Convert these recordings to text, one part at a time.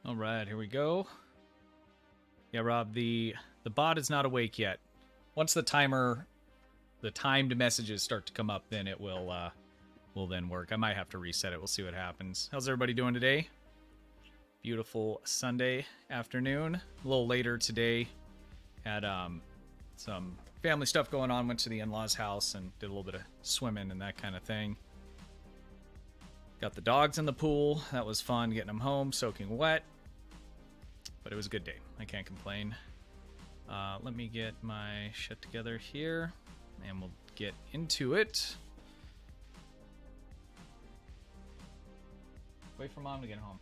All right, here we go. Yeah, Rob, the bot is not awake yet. Once the timed messages start to come up, then it will then work. I might have to reset it. We'll see what happens. How's everybody doing today? Beautiful Sunday afternoon. A little later today. Had some family stuff going on. Went to the in-laws' house and did a little bit of swimming and that kind of thing. Got the dogs in the pool. That was fun, getting them home, soaking wet. But it was a good day. I can't complain. Let me get my shit together here, and we'll get into it. Wait for Mom to get home.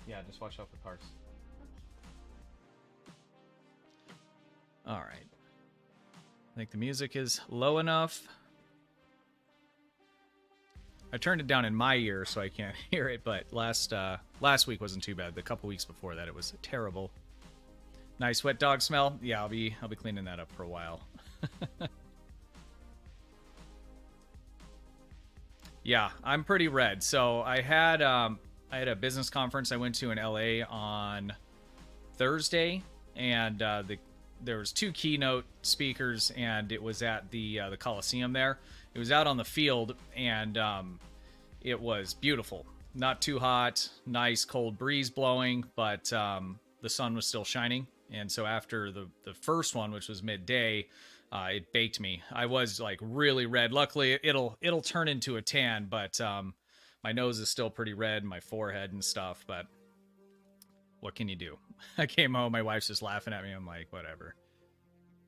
Yeah, just watch out for cars. All right. I think the music is low enough. I turned it down in my ear so I can't hear it, but last week wasn't too bad. The couple weeks before that, it was terrible. Nice wet dog smell. Yeah, I'll be cleaning that up for a while. Yeah, I'm pretty red. So I had a business conference I went to in LA on Thursday, and there was 2 keynote speakers, and it was at the Coliseum there. It was out on the field, and it was beautiful. Not too hot, nice cold breeze blowing, but the sun was still shining. And so after the first one, which was midday, it baked me. I was like really red. Luckily, it'll turn into a tan, but my nose is still pretty red, my forehead and stuff. But what can you do? I came home, my wife's just laughing at me. I'm like, whatever.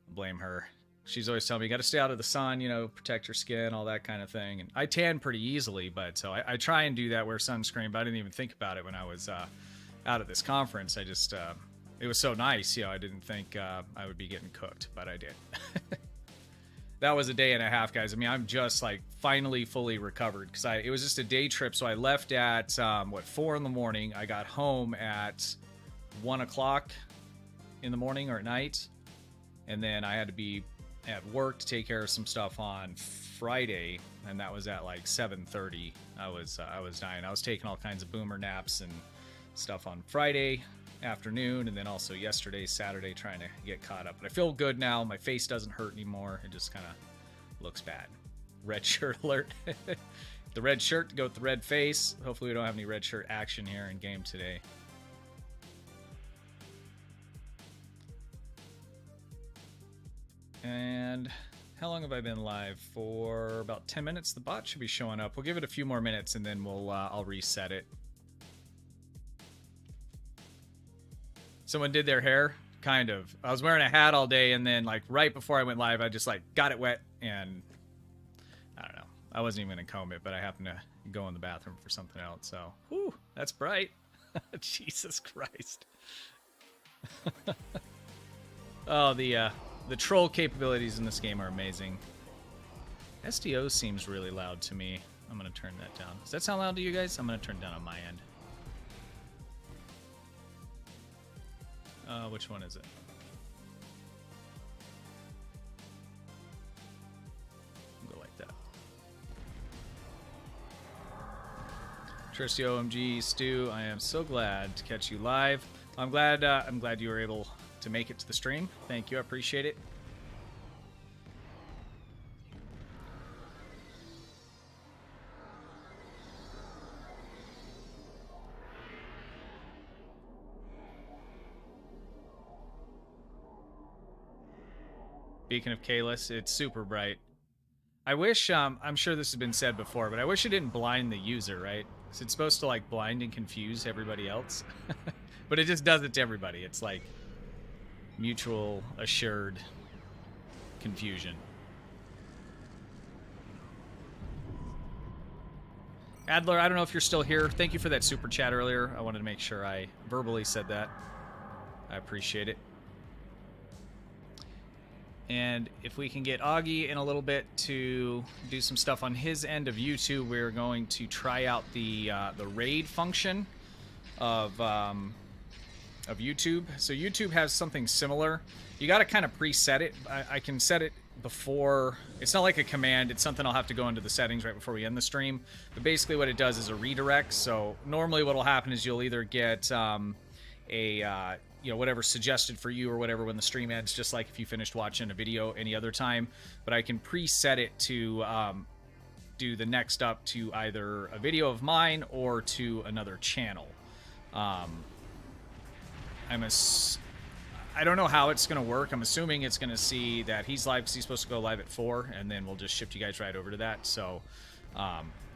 Blame her. She's always telling me, you got to stay out of the sun, protect your skin, all that kind of thing. And I tan pretty easily, but so I try and do that, wear sunscreen, but I didn't even think about it when I was out at this conference. I just, it was so nice, I didn't think I would be getting cooked, but I did. That was a day and a half, guys. I mean, I'm just like finally fully recovered because it was just a day trip. So I left at 4 in the morning. I got home at 1 o'clock in the morning or at night, and then I had to be at work to take care of some stuff on Friday, and that was at like 7:30. I was dying. I was taking all kinds of boomer naps and stuff on Friday afternoon, and then also yesterday, Saturday, trying to get caught up. But I feel good now. My face doesn't hurt anymore. It just kind of looks bad. Red shirt alert. The red shirt to go with the red face. Hopefully we don't have any red shirt action here in game today. And how long have I been live? For about 10 minutes. The bot should be showing up. We'll give it a few more minutes, and then I'll reset it. Someone did their hair? Kind of. I was wearing a hat all day, and then like right before I went live, I just like got it wet, and I don't know. I wasn't even gonna comb it, but I happened to go in the bathroom for something else. So, whew, that's bright. Jesus Christ. Oh, the troll capabilities in this game are amazing. SDO seems really loud to me. I'm gonna turn that down. Does that sound loud to you guys? I'm gonna turn it down on my end. Which one is it? Go like that. Trusty OMG Stu, I am so glad to catch you live. I'm glad you were able to make it to the stream. Thank you, I appreciate it. Beacon of Kalis, it's super bright. I wish, I'm sure this has been said before, but I wish it didn't blind the user, right? So it's supposed to like blind and confuse everybody else. But it just does it to everybody. It's like mutual assured confusion. Adler, I don't know if you're still here. Thank you for that super chat earlier. I wanted to make sure I verbally said that. I appreciate it. And if we can get Augie in a little bit to do some stuff on his end of YouTube, we're going to try out the raid function of YouTube. So YouTube has something similar. You got to kind of preset it. I can set it before. It's not like a command. It's something I'll have to go into the settings right before we end the stream. But basically what it does is a redirect. So normally what will happen is you'll either get you know, whatever suggested for you or whatever when the stream ends, just like if you finished watching a video any other time. But I can preset it to do the next up to either a video of mine or to another channel. I don't know how it's going to work. I'm assuming it's going to see that he's live because he's supposed to go live at 4, and then we'll just shift you guys right over to that. So,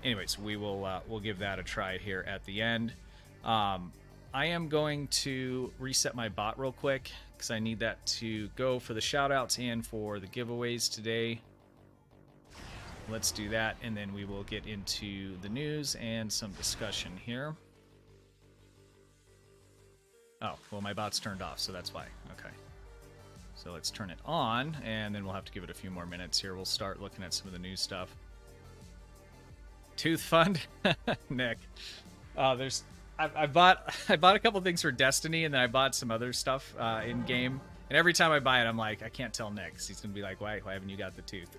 anyways, we'll give that a try here at the end. I am going to reset my bot real quick because I need that to go for the shout-outs and for the giveaways today. Let's do that, and then we will get into the news and some discussion here. Oh, well, my bot's turned off, so that's why. Okay. So let's turn it on, and then we'll have to give it a few more minutes here. We'll start looking at some of the new stuff. Tooth Fund? Nick. I bought a couple things for Destiny, and then I bought some other stuff in-game. And every time I buy it, I'm like, I can't tell Nick. He's going to be like, why haven't you got the tooth?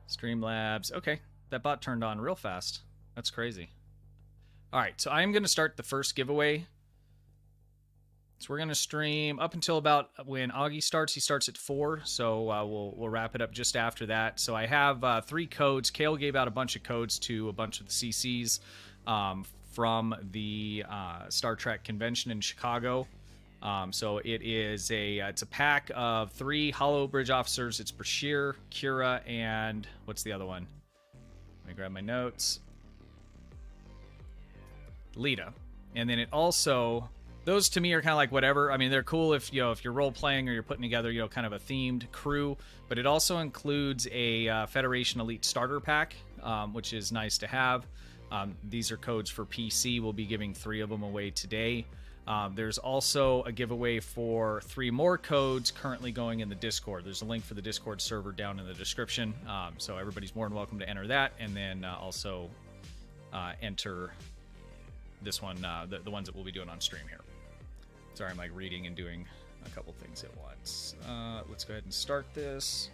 Streamlabs. Okay, that bot turned on real fast. That's crazy. All right, so I'm going to start the first giveaway. So we're going to stream up until about when Augie starts. He starts at 4, so we'll wrap it up just after that. So I have 3 codes. Kale gave out a bunch of codes to a bunch of the CCs from the Star Trek convention in Chicago. So it's a pack of 3 Hollow Bridge officers. It's Bashir, Kira, and what's the other one? Let me grab my notes. Lita. And then it also, those to me are kind of like whatever. I mean, they're cool if if you're role playing or you're putting together kind of a themed crew. But it also includes a Federation Elite starter pack, which is nice to have. These are codes for PC. We'll be giving 3 of them away today. There's also a giveaway for 3 more codes currently going in the Discord. There's a link for the Discord server down in the description. So everybody's more than welcome to enter that, and then also enter this one, the ones that we'll be doing on stream here. Sorry, I'm like reading and doing a couple things at once. Let's go ahead and start this.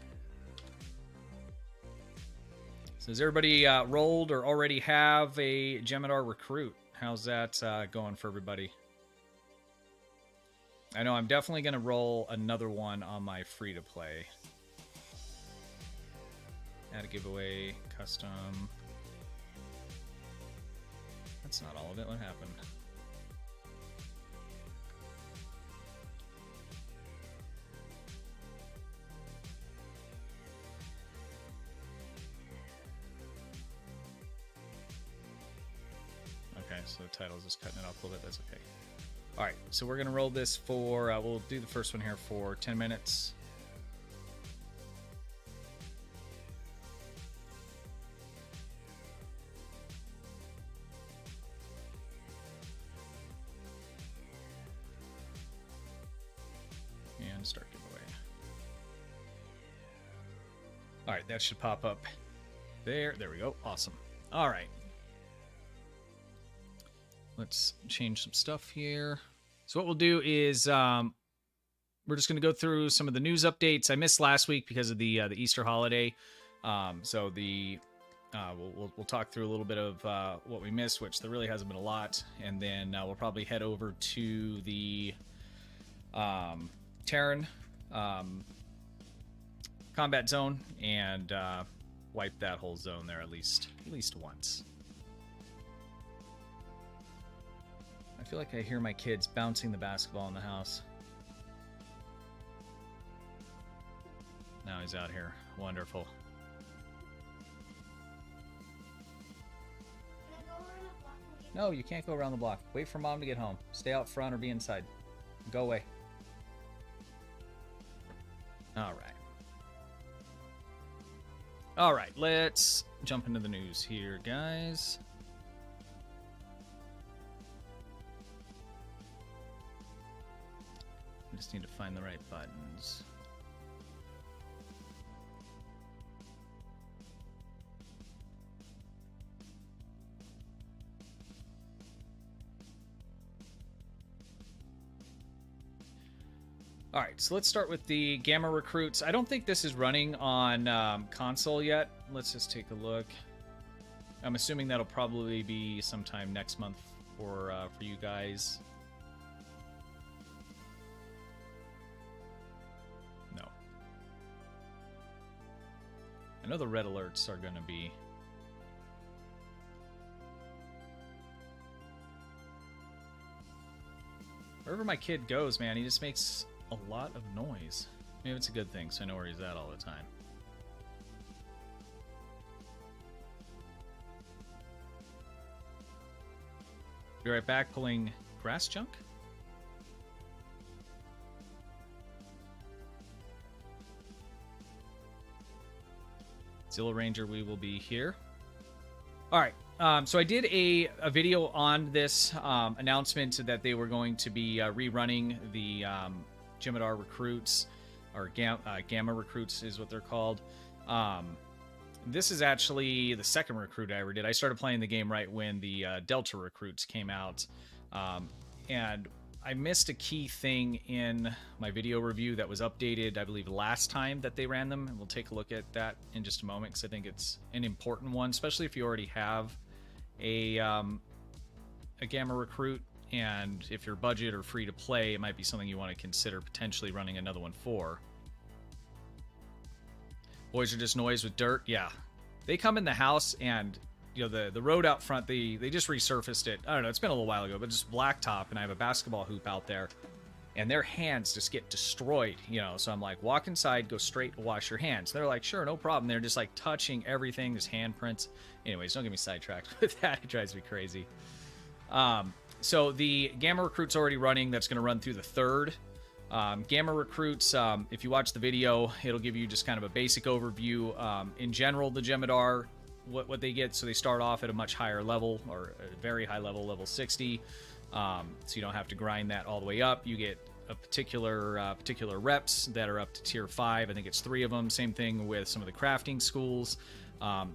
So has everybody rolled or already have a Gemidar recruit? How's that going for everybody? I know I'm definitely going to roll another one on my free-to-play. Add a giveaway, custom. That's not all of it. What happened? Okay, so the title's just cutting it off a little bit. That's okay. All right, so we're going to roll this for, we'll do the first one here for 10 minutes. And start giveaway. All right, that should pop up there. There we go. Awesome. All right. Let's change some stuff here. So what we'll do is we're just going to go through some of the news updates. I missed last week because of the Easter holiday. So we'll talk through a little bit of what we missed, which there really hasn't been a lot. And then we'll probably head over to the Terran combat zone and wipe that whole zone there at least once. I feel like I hear my kids bouncing the basketball in the house. Now he's out here. Wonderful. No, you can't go around the block. Wait for Mom to get home. Stay out front or be inside. Go away. All right. All right, let's jump into the news here, guys. I just need to find the right buttons. All right, so let's start with the Gamma Recruits. I don't think this is running on console yet. Let's just take a look. I'm assuming that'll probably be sometime next month for you guys. No. I know the red alerts are going to be... Wherever my kid goes, man, he just makes a lot of noise. Maybe it's a good thing, so I know where he's at all the time. Be right back, pulling grass junk. Zilla Ranger, we will be here. All right. So I did a video on this announcement that they were going to be rerunning the Jem'Hadar recruits, or Gamma recruits is what they're called. This is actually the second recruit I ever did. I started playing the game right when the Delta recruits came out. And I missed a key thing in my video review that was updated, I believe, last time that they ran them. And we'll take a look at that in just a moment, because I think it's an important one, especially if you already have a Gamma recruit, and if you're budget or free to play, it might be something you want to consider potentially running another one for. Boys are just noise with dirt. Yeah, they come in the house, and you know the road out front, they just resurfaced it. I don't know, it's been a little while ago, but just blacktop, and I have a basketball hoop out there, and their hands just get destroyed, you know. So I'm like, walk inside, go straight to wash your hands. They're like, sure, no problem. They're just like touching everything, just handprints. Anyways, don't get me sidetracked with that. It drives me crazy. So the Gamma Recruit's already running. That's going to run through the 3rd. Gamma Recruits, if you watch the video, it'll give you just kind of a basic overview. In general, the Jem'Hadar, what they get, so they start off at a much higher level, or a very high level, level 60. So you don't have to grind that all the way up. You get a particular reps that are up to tier 5. I think it's 3 of them. Same thing with some of the crafting schools.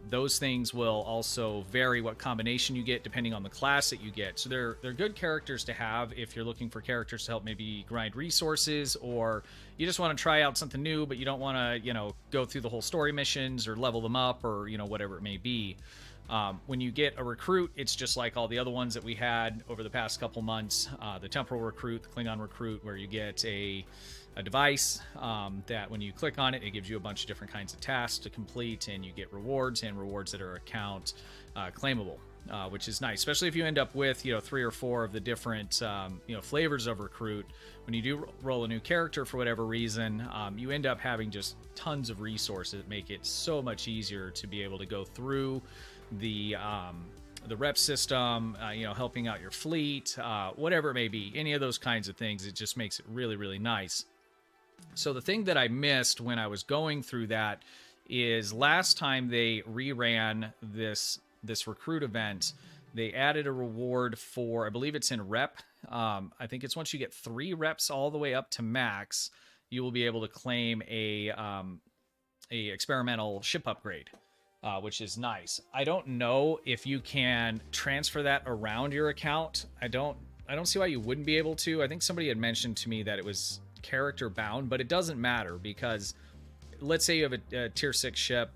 Those things will also vary what combination you get depending on the class that you get. So they're good characters to have if you're looking for characters to help maybe grind resources, or you just want to try out something new, but you don't want to, you know, go through the whole story missions or level them up, or, you know, whatever it may be. When you get a recruit, it's just like all the other ones that we had over the past couple months. The temporal recruit, the Klingon recruit, where you get a device that when you click on it, it gives you a bunch of different kinds of tasks to complete, and you get rewards, and rewards that are account claimable, which is nice, especially if you end up with, you know, 3 or 4 of the different you know, flavors of recruit. When you do roll a new character for whatever reason, you end up having just tons of resources that make it so much easier to be able to go through the rep system, you know, helping out your fleet, whatever it may be, any of those kinds of things. It just makes it really, really nice. So the thing that I missed when I was going through that is last time they reran this recruit event, they added a reward for, I believe it's in rep. I think it's once you get 3 reps all the way up to max, you will be able to claim a experimental ship upgrade, which is nice. I don't know if you can transfer that around your account. I don't see why you wouldn't be able to. I think somebody had mentioned to me that it was character bound, but it doesn't matter, because let's say you have a tier 6 ship,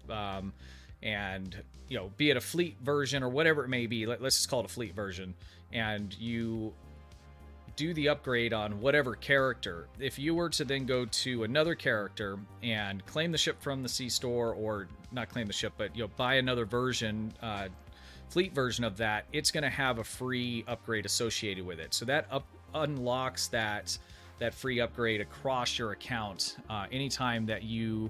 and, you know, be it a fleet version or whatever it may be, let's just call it a fleet version, and you do the upgrade on whatever character. If you were to then go to another character and claim the ship from the C-store, or not claim the ship, but, you know, buy another version, fleet version of that, it's going to have a free upgrade associated with it. So that unlocks that free upgrade across your account anytime that you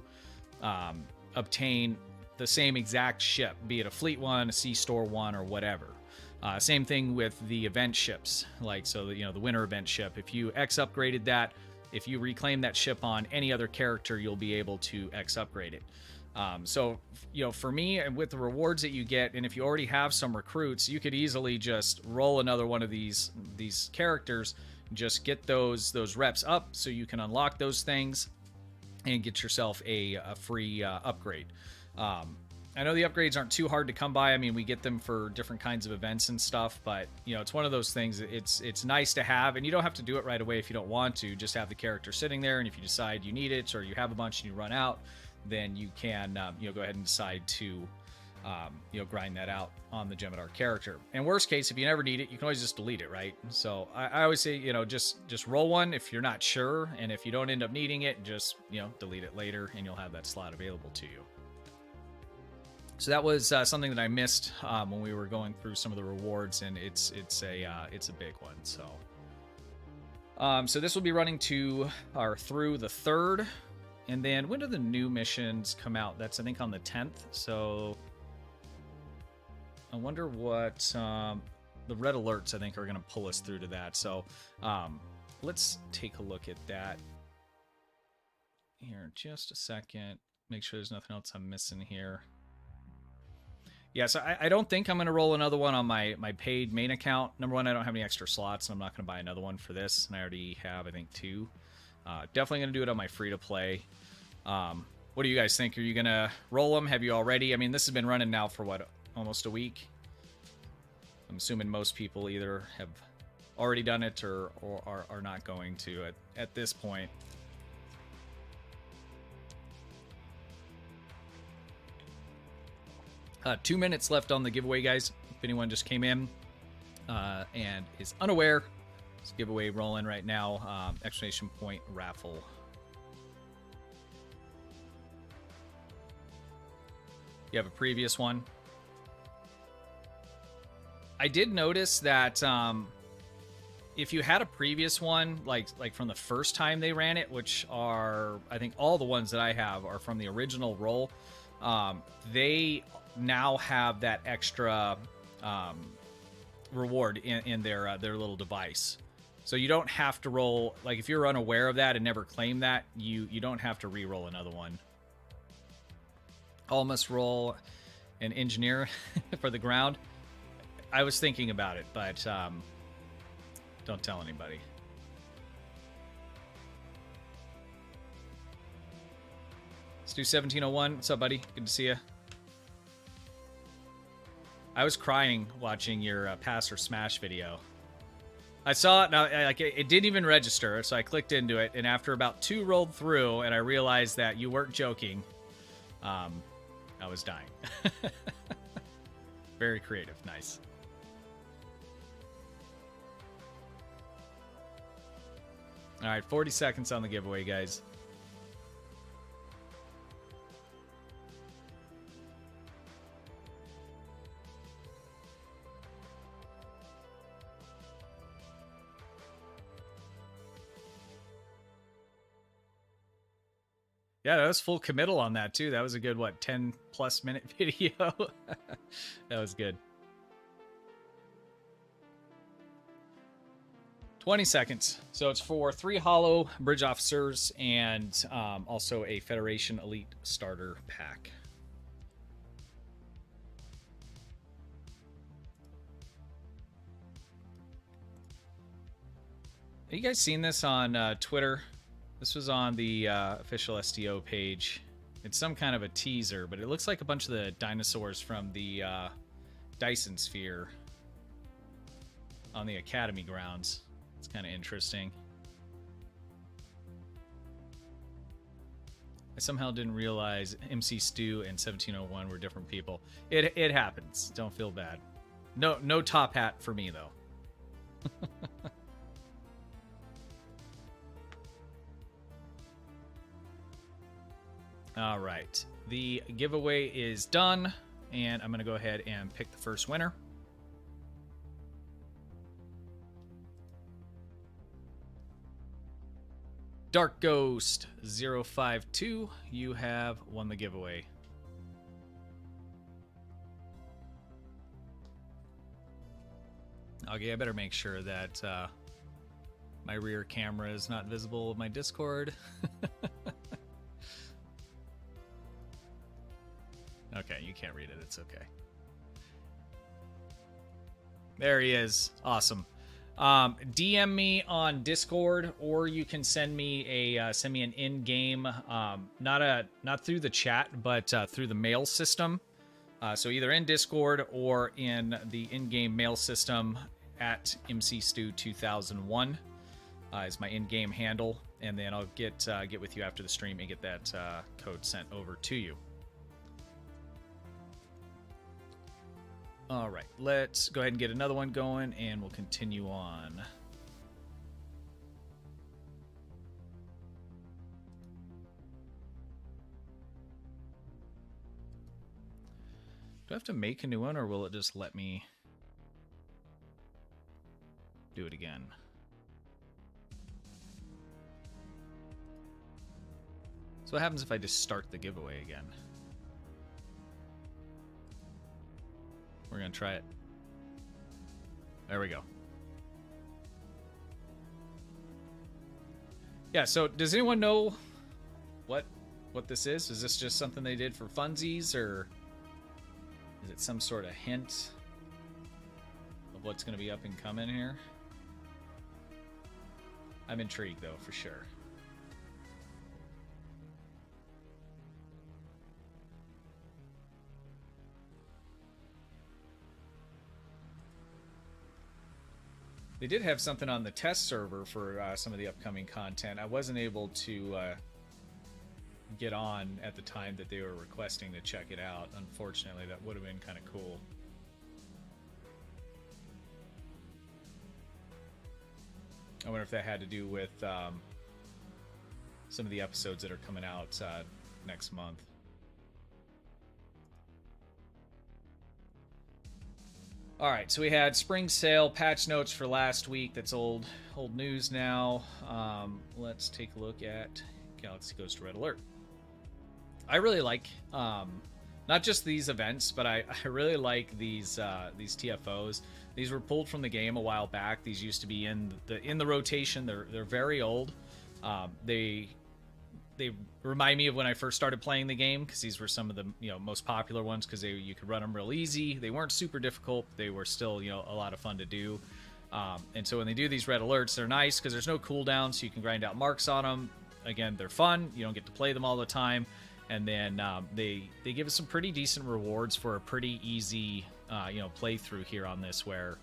obtain the same exact ship, be it a fleet one, a C-store one, or whatever. Same thing with the event ships, like, so you know, the winter event ship, if you X upgraded that, if you reclaim that ship on any other character, you'll be able to X upgrade it. So, you know, for me, and with the rewards that you get, and if you already have some recruits, you could easily just roll another one of these characters, just get those reps up so you can unlock those things and get yourself a free upgrade. I know the upgrades aren't too hard to come by. I mean, we get them for different kinds of events and stuff, but you know, it's one of those things. It's nice to have, and you don't have to do it right away if you don't want to. Just have the character sitting there, and if you decide you need it or you have a bunch and you run out, then you can you know, go ahead and decide to you know, grind that out on the Gemidar character. And worst case, if you never need it, you can always just delete it, right? So I always say, you know, just roll one if you're not sure, and if you don't end up needing it, just, you know, delete it later, and you'll have that slot available to you. So that was something that I missed when we were going through some of the rewards, and it's a big one. So so this will be running to or through the 3rd, and then when do the new missions come out? That's, I think, on the 10th. So I wonder what the red alerts, I think, are going to pull us through to that. So let's take a look at that here in just a second. Make sure there's nothing else I'm missing here. Yeah, so I don't think I'm going to roll another one on my paid main account. Number one, I don't have any extra slots, and I'm not going to buy another one for this. And I already have, I think, 2. Definitely going to do it on my free-to-play. What do you guys think? Are you going to roll them? Have you already? I mean, this has been running now for, what, almost a week? I'm assuming most people either have already done it or are not going to at this point. Two minutes left on the giveaway, guys. If anyone just came in and is unaware, this giveaway rolling right now. Exclamation point raffle. You have a previous one. I did notice that if you had a previous one, like from the first time they ran it, which are, I think all the ones that I have are from the original roll, they now have that extra reward in their little device. So you don't have to roll, like if you're unaware of that and never claim that, you don't have to re-roll another one. All must roll an engineer for the ground. I was thinking about it, but don't tell anybody. Let's do 1701. What's up, buddy? Good to see you. I was crying watching your pass or smash video. I saw it, and like it didn't even register, so I clicked into it, and after about 2 rolled through, and I realized that you weren't joking, I was dying. Very creative. Nice. All right, 40 seconds on the giveaway, guys. Yeah, that was full committal on that, too. That was a good, what, 10-plus minute video? That was good. 20 seconds. So it's for 3 hollow bridge officers and also a Federation Elite starter pack. Have you guys seen this on Twitter? This was on the official STO page. It's some kind of a teaser, but it looks like a bunch of the dinosaurs from the Dyson Sphere on the Academy grounds. It's kind of interesting. I somehow didn't realize MCStu and 1701 were different people. It happens. Don't feel bad. No top hat for me, though. All right, the giveaway is done, and I'm going to go ahead and pick the first winner. Dark Ghost 052, you have won the giveaway. Okay, I better make sure that my rear camera is not visible with my Discord. Okay, you can't read it. It's okay. There he is. Awesome. DM me on Discord, or you can send me an in-game, not through the chat, but through the mail system. So either in Discord or in the in-game mail system at MCStu2001 is my in-game handle, and then I'll get with you after the stream and get that code sent over to you. All right, let's go ahead and get another one going, and we'll continue on. Do I have to make a new one, or will it just let me do it again? So what happens if I just start the giveaway again? We're going to try it. There we go. Yeah, so does anyone know what this is? Is this just something they did for funsies, or is it some sort of hint of what's going to be up and coming here? I'm intrigued, though, for sure. They did have something on the test server for some of the upcoming content. I wasn't able to get on at the time that they were requesting to check it out. Unfortunately, that would have been kind of cool. I wonder if that had to do with some of the episodes that are coming out next month. All right, so we had spring sale patch notes for last week. That's old news now. Let's take a look at Galaxy Goes to Red Alert. I really like not just these events, but I really like these TFOs. These were pulled from the game a while back. These used to be in the rotation. They're very old. They remind me of when I first started playing the game, because these were some of the most popular ones, because you could run them real easy. They weren't super difficult. They were still a lot of fun to do. And so when they do these red alerts, they're nice because there's no cooldown, so you can grind out marks on them. Again, they're fun. You don't get to play them all the time. And then they give us some pretty decent rewards for a pretty easy playthrough here on this, where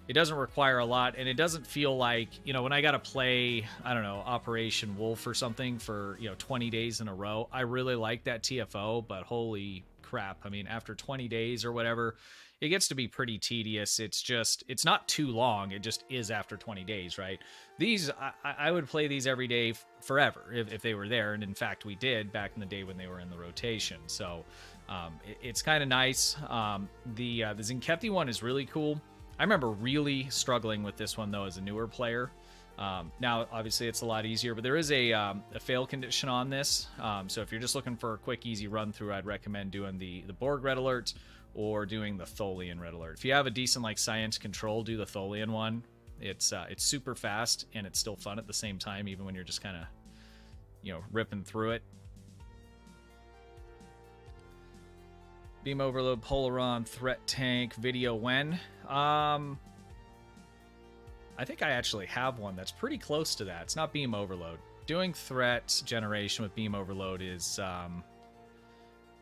it doesn't require a lot, and it doesn't feel like, when I got to play, I don't know, Operation Wolf or something for, 20 days in a row. I really like that TFO, but holy crap. I mean, after 20 days or whatever, it gets to be pretty tedious. It's not too long. It just is after 20 days, right? These, I would play these every day forever if they were there. And in fact, we did back in the day when they were in the rotation. So it's kind of nice. The Zinkepti one is really cool. I remember really struggling with this one, though, as a newer player. Now, obviously, it's a lot easier, but there is a fail condition on this. So if you're just looking for a quick, easy run-through, I'd recommend doing the Borg Red Alert or doing the Tholian Red Alert. If you have a decent, science control, do the Tholian one. It's super fast, and it's still fun at the same time, even when you're just kind of, ripping through it. Beam Overload, Polaron, Threat Tank, Video When. I think I actually have one that's pretty close to that. It's not Beam Overload. Doing threat generation with Beam Overload is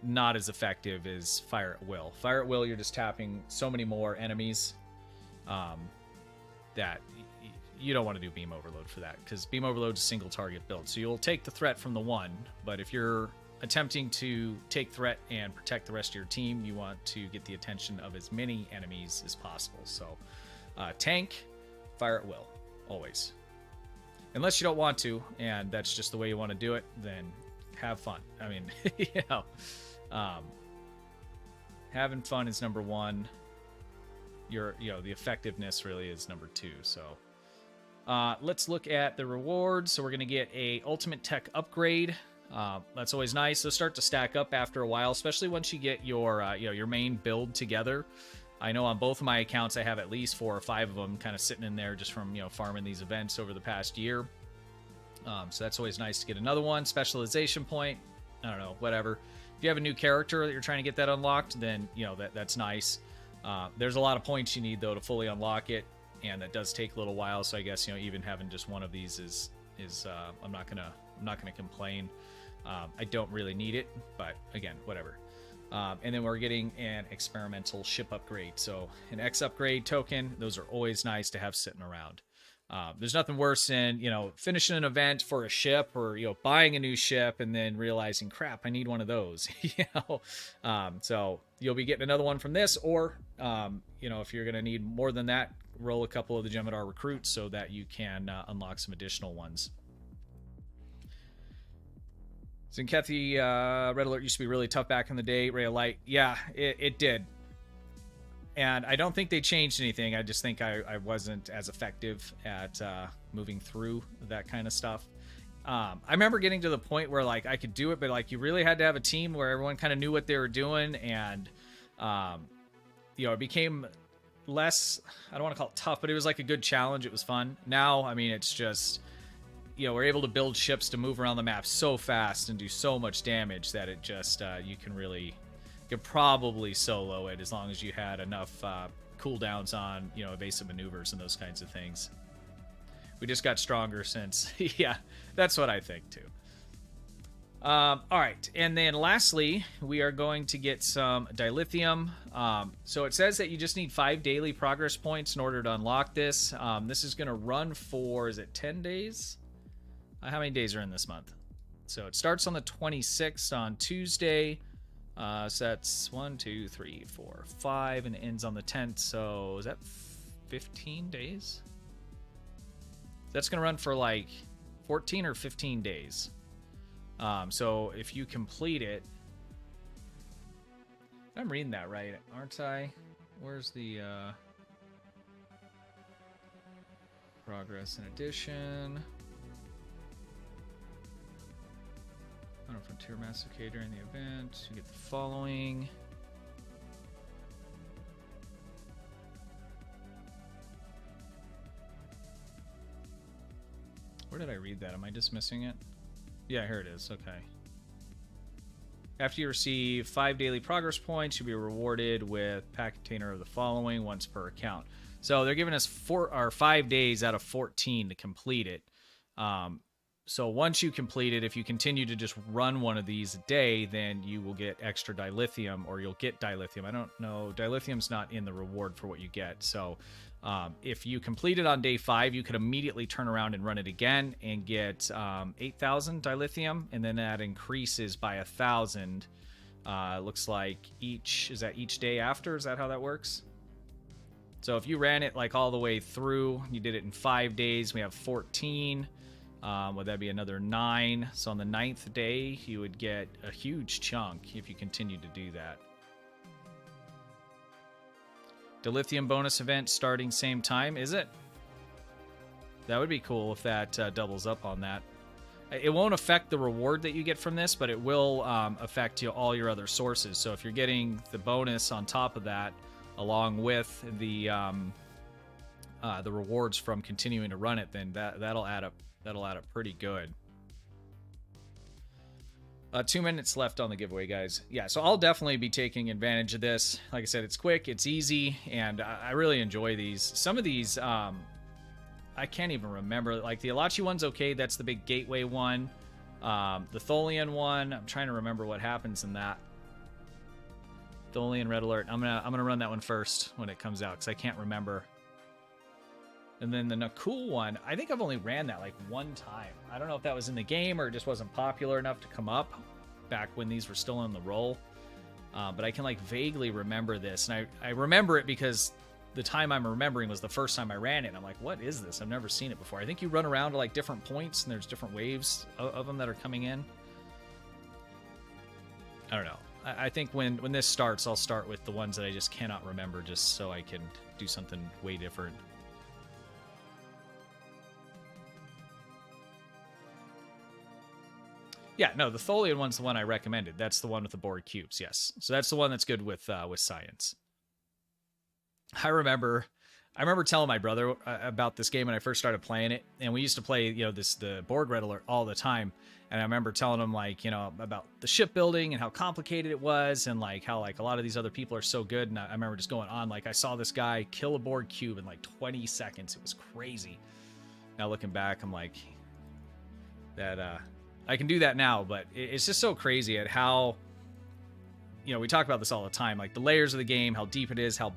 not as effective as Fire at Will. Fire at Will, you're just tapping so many more enemies that you don't want to do Beam Overload for that, because Beam Overload is a single target build. So you'll take the threat from the one, but if you're attempting to take threat and protect the rest of your team, you want to get the attention of as many enemies as possible. So tank, Fire at Will, always. Unless you don't want to, and that's just the way you want to do it, then have fun. I mean, having fun is number one. The effectiveness really is number two. So let's look at the rewards. So we're going to get a Ultimate Tech upgrade. That's always nice. They'll start to stack up after a while, especially once you get your main build together. I know on both of my accounts I have at least 4 or 5 of them kind of sitting in there just from farming these events over the past year. So that's always nice to get another one. Specialization point, I don't know, whatever. If you have a new character that you're trying to get that unlocked, then that's nice. There's a lot of points you need though to fully unlock it, and that does take a little while. So I guess even having just one of these is I'm not gonna complain. I don't really need it, but again, whatever. And then we're getting an experimental ship upgrade. So an X upgrade token, those are always nice to have sitting around. There's nothing worse than, finishing an event for a ship or, buying a new ship and then realizing, crap, I need one of those. So you'll be getting another one from this, or, if you're going to need more than that, roll a couple of the Jem'Hadar recruits so that you can unlock some additional ones. Zinkethi, Red Alert used to be really tough back in the day. Ray of Light, yeah, it did. And I don't think they changed anything. I just think I wasn't as effective at moving through that kind of stuff. I remember getting to the point where, like, I could do it, but, like, you really had to have a team where everyone kind of knew what they were doing. And, it became less, I don't want to call it tough, but it was like a good challenge. It was fun. Now, I mean, it's just... we're able to build ships to move around the map so fast and do so much damage that it just, you could probably solo it as long as you had enough cooldowns on, evasive maneuvers and those kinds of things. We just got stronger since, yeah, that's what I think too. All right, and then lastly, we are going to get some dilithium. So it says that you just need 5 daily progress points in order to unlock this. This is going to run for, is it 10 days? How many days are in this month? So it starts on the 26th on Tuesday. So that's 1, 2, 3, 4, 5, and it ends on the 10th. So is that 15 days? That's going to run for like 14 or 15 days. So if you complete it, I'm reading that right, aren't I? Where's the progress and addition? On a Frontier Massacre during the event, you get the following. Where did I read that? Am I just missing it? Yeah, here it is. Okay. After you receive 5 daily progress points, you'll be rewarded with pack container of the following once per account. So they're giving us 5 days out of 14 to complete it. So once you complete it, if you continue to just run one of these a day, then you will get extra dilithium, or you'll get dilithium. I don't know. Dilithium's not in the reward for what you get. So if you complete it on day 5, you could immediately turn around and run it again and get 8,000 dilithium, and then that increases by 1,000. It looks like each day after? Is that how that works? So if you ran it like all the way through, you did it in 5 days, we have 14. Would that be another 9? So on the 9th day, you would get a huge chunk if you continue to do that. Dilithium bonus event starting same time, is it? That would be cool if that doubles up on that. It won't affect the reward that you get from this, but it will affect all your other sources. So if you're getting the bonus on top of that, along with the rewards from continuing to run it, then that'll add up. That'll add up pretty good. 2 minutes left on the giveaway, guys. Yeah, so I'll definitely be taking advantage of this. Like I said, it's quick, it's easy, and I really enjoy these. Some of these, I can't even remember. Like the Elachi one's okay. That's the big gateway one. The Tholian one, I'm trying to remember what happens in that. Tholian Red Alert. I'm gonna run that one first when it comes out because I can't remember. And then the Nakul one, I think I've only ran that like one time. I don't know if that was in the game or it just wasn't popular enough to come up back when these were still on the roll. But I can like vaguely remember this. And I remember it because the time I'm remembering was the first time I ran it. And I'm like, what is this? I've never seen it before. I think you run around to like different points and there's different waves of them that are coming in. I don't know. I think when this starts, I'll start with the ones that I just cannot remember just so I can do something way different. Yeah, no, the Tholian one's the one I recommended. That's the one with the bored cubes, yes. So that's the one that's good with science. I remember telling my brother about this game when I first started playing it, and we used to play, the Borg Red Alert all the time. And I remember telling him, like, about the shipbuilding and how complicated it was, and like how like a lot of these other people are so good. And I remember just going on, like, I saw this guy kill a Borg cube in like 20 seconds. It was crazy. Now looking back, I'm like, that I can do that now, but it's just so crazy at how we talk about this all the time, like the layers of the game, how deep it is, how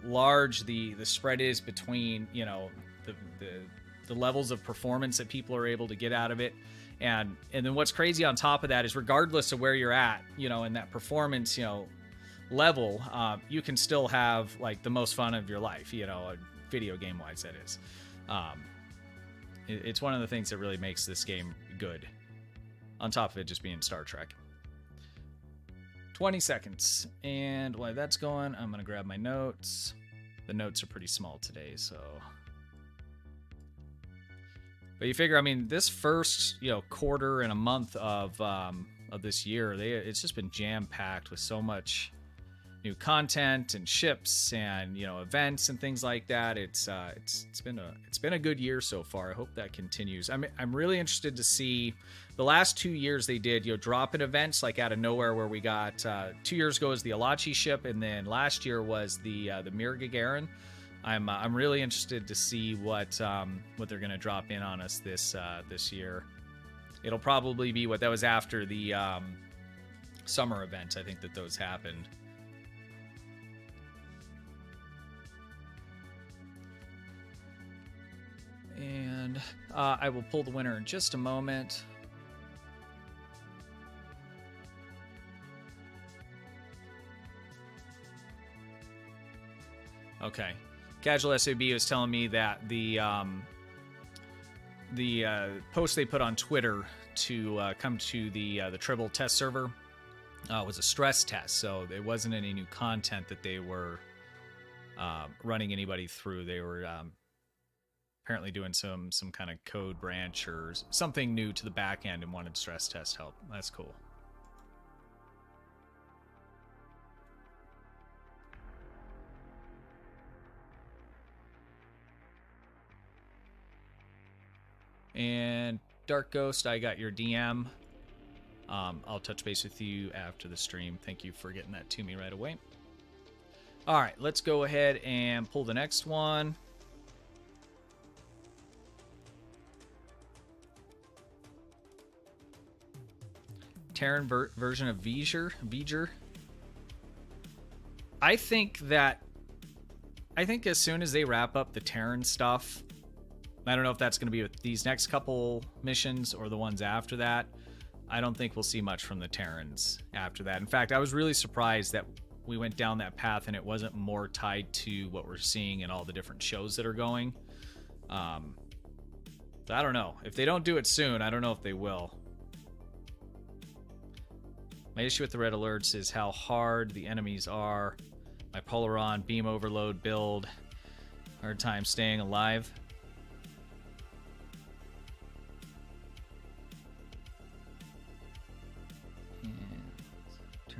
large the spread is between the levels of performance that people are able to get out of it. And then what's crazy on top of that is, regardless of where you're at, in that performance, level, you can still have like the most fun of your life, video game wise, that is. It's one of the things that really makes this game good, on top of it just being Star Trek. 20 seconds. And while that's going, I'm going to grab my notes. The notes are pretty small today, so. But you figure, I mean, this first, quarter and a month of this year, it's just been jam-packed with so much new content and ships and, events and things like that. It's been a good year so far. I hope that continues. I'm really interested to see. The last 2 years they did, drop-in events like out of nowhere, where we got 2 years ago was the Elachi ship, and then last year was the Mir Gagarin. I'm really interested to see what they're going to drop in on us this year. It'll probably be that was after the summer event. I think that those happened. And I will pull the winner in just a moment. Okay. CasualSAB was telling me that the post they put on Twitter to come to the Tribble test server was a stress test, so there wasn't any new content that they were running anybody through. They were apparently doing some kind of code branch or something new to the back end and wanted stress test help. That's cool. And Dark Ghost, I got your DM. I'll touch base with you after the stream. Thank you for getting that to me right away. All right, let's go ahead and pull the next one. Terran version of V'ger. I think as soon as they wrap up the Terran stuff, I don't know if that's going to be with these next couple missions or the ones after that. I don't think we'll see much from the Terrans after that. In fact, I was really surprised that we went down that path and it wasn't more tied to what we're seeing in all the different shows that are going. So I don't know. If they don't do it soon, I don't know if they will. My issue with the red alerts is how hard the enemies are. My Polaron beam overload build. Hard time staying alive.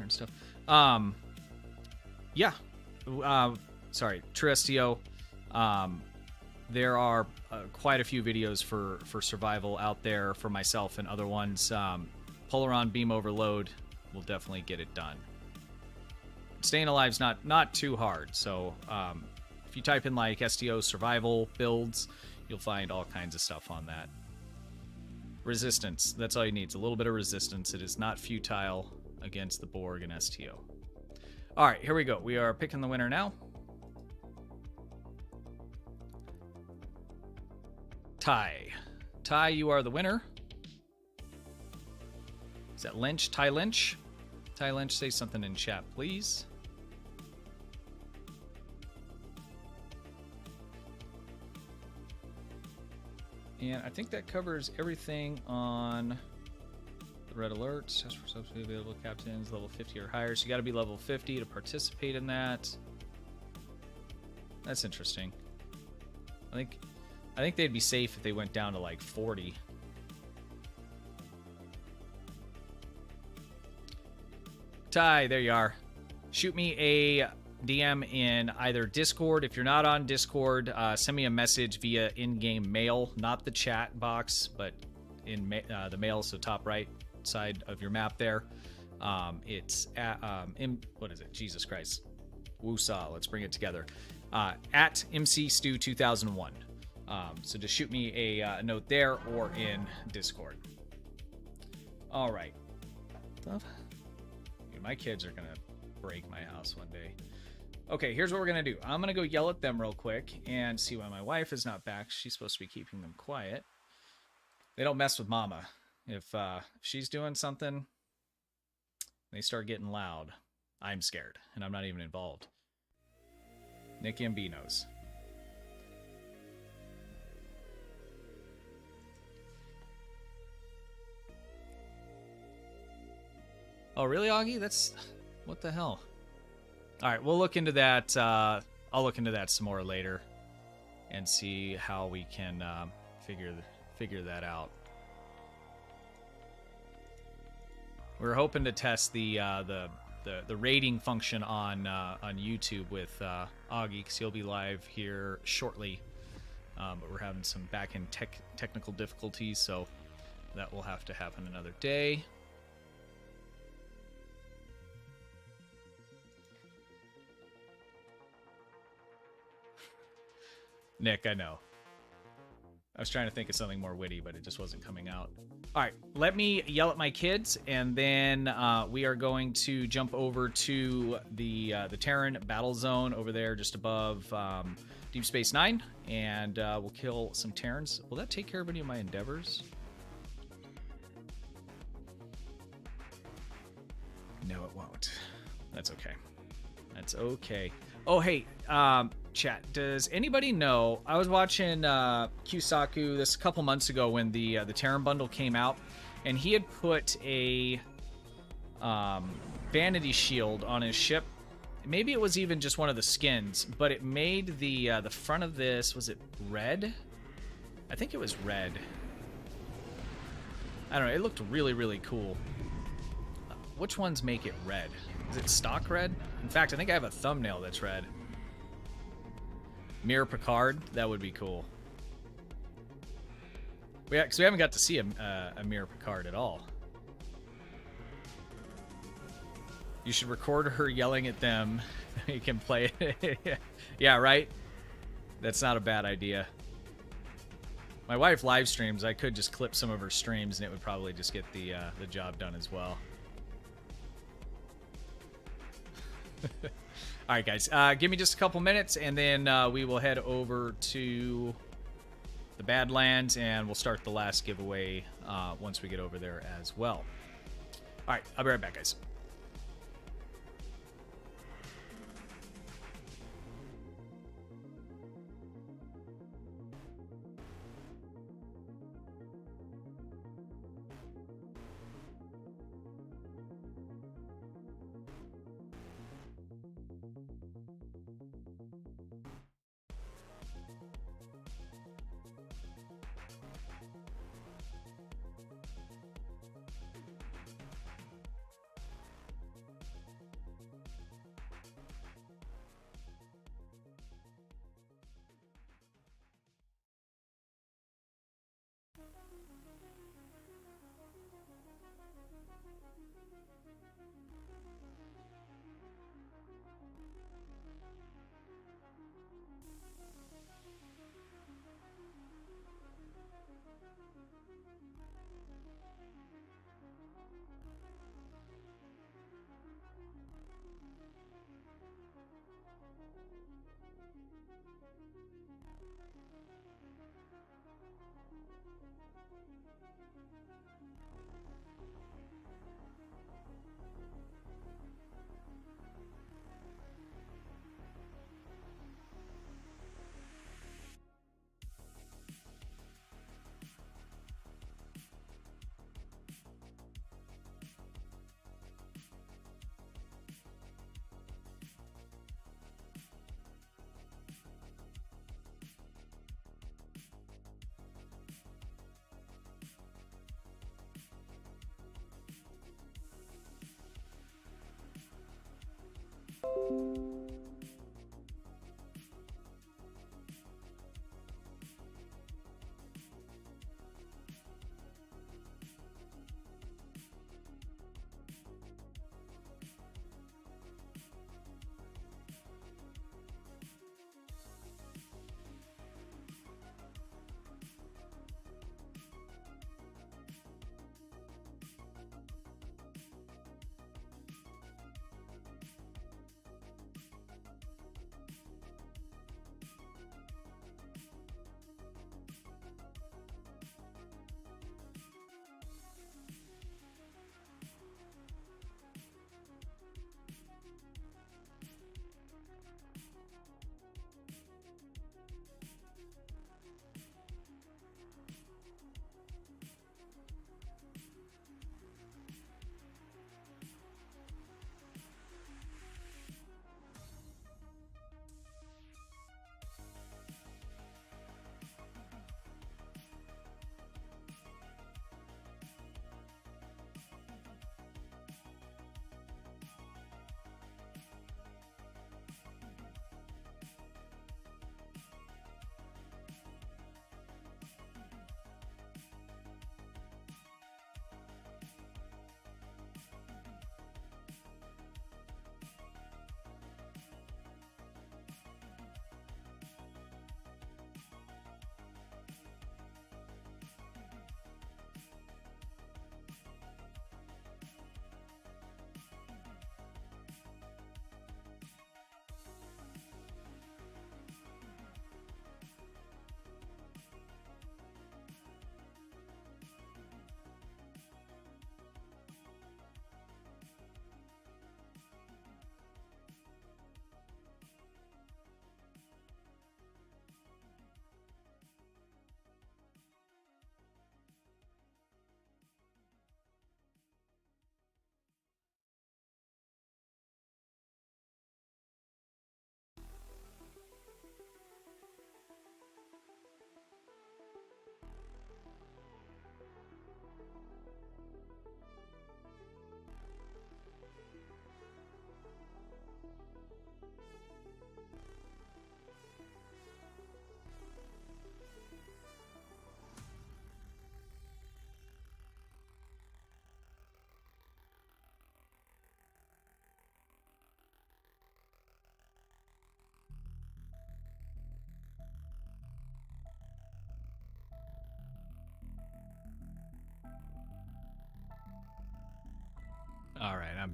And stuff. Yeah. Sorry, Terrestio. There are quite a few videos for survival out there for myself and other ones. Polaron beam overload will definitely get it done. Staying alive's not too hard, so if you type in like STO survival builds, you'll find all kinds of stuff on that. Resistance, that's all you need. It's a little bit of resistance. It is not futile against the Borg and STO. All right, here we go. We are picking the winner now. Ty, you are the winner. Is that Lynch? Ty Lynch? Ty Lynch, say something in chat, please. And I think that covers everything on the red alerts. Just for subsidy available captains, level 50 or higher. So you got to be level 50 to participate in that. That's interesting. I think they'd be safe if they went down to like 40. Ty, there you are. Shoot me a DM in either Discord. If you're not on Discord, send me a message via in-game mail, not the chat box, but in the mail, so top right side of your map there. It's at, what is it? Jesus Christ. Woosah, let's bring it together. At MCStu2001. So just shoot me a note there or in Discord. All right. Dude, my kids are gonna break my house one day. Okay, here's what we're gonna do. I'm gonna go yell at them real quick and see why my wife is not back. She's supposed to be keeping them quiet. They don't mess with Mama. If she's doing something, they start getting loud. I'm scared, and I'm not even involved. Nicky and B knows. Oh, really, Augie? That's... what the hell? Alright, we'll look into that. I'll look into that some more later and see how we can figure that out. We're hoping to test the rating function on YouTube with Augie, because he'll be live here shortly. But we're having some back-end technical difficulties, so that will have to happen another day. Nick, I know. I was trying to think of something more witty, but it just wasn't coming out. All right, let me yell at my kids, and then we are going to jump over to the Terran battle zone over there just above Deep Space Nine, and we'll kill some Terrans. Will that take care of any of my endeavors? No, it won't. That's okay. That's okay. Oh, hey, chat, does anybody know, I was watching Kyuucontinuum this a couple months ago when the Terran bundle came out, and he had put a vanity shield on his ship. Maybe it was even just one of the skins, but it made the front of this, was it red? I think it was red. I don't know, it looked really, really cool. Which ones make it red? Is it stock red? In fact, I think I have a thumbnail that's red. Mirror Picard, that would be cool. Because we haven't got to see a Mirror Picard at all. You should record her yelling at them. You can play it. Yeah, right? That's not a bad idea. My wife live streams. I could just clip some of her streams and it would probably just get the job done as well. All right, guys. Give me just a couple minutes, and then we will head over to the Badlands, and we'll start the last giveaway once we get over there as well. All right, I'll be right back, guys.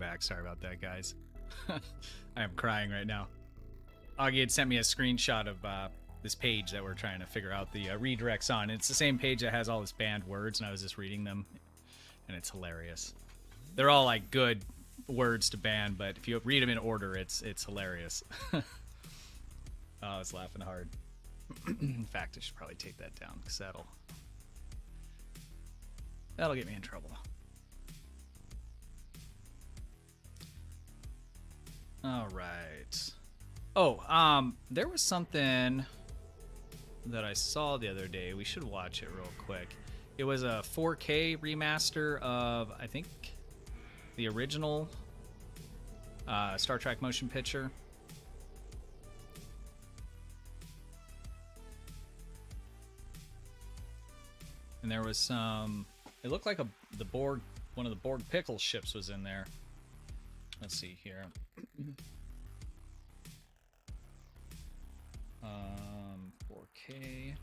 back. Sorry about that, guys. I am crying right now. Augie had sent me a screenshot of this page that we're trying to figure out the redirects on. It's the same page that has all this banned words, and I was just reading them, and it's hilarious. They're all like good words to ban, but if you read them in order, it's hilarious. Oh, I was laughing hard. In fact, I should probably take that down because that'll get me in trouble. All right. Oh, there was something that I saw the other day. We should watch it real quick. It was a 4K remaster of, I think, the original Star Trek motion picture. And there was some, it looked like the Borg, one of the Borg Pickle ships was in there. Let's see here. 4K.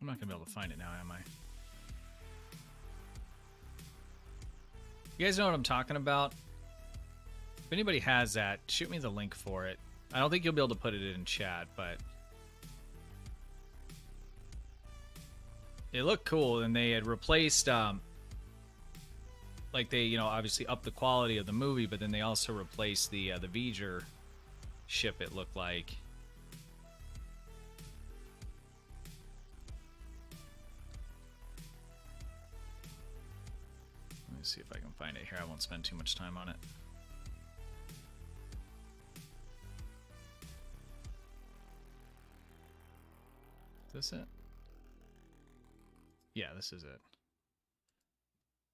I'm not gonna be able to find it now, am I? You guys know what I'm talking about? If anybody has that, shoot me the link for it. I don't think you'll be able to put it in chat, but it looked cool, and they had replaced, like they, you know, obviously upped the quality of the movie, but then they also replaced the V'ger ship, it looked like. See if I can find it here. I won't spend too much time on it. Is this it? Yeah, this is it.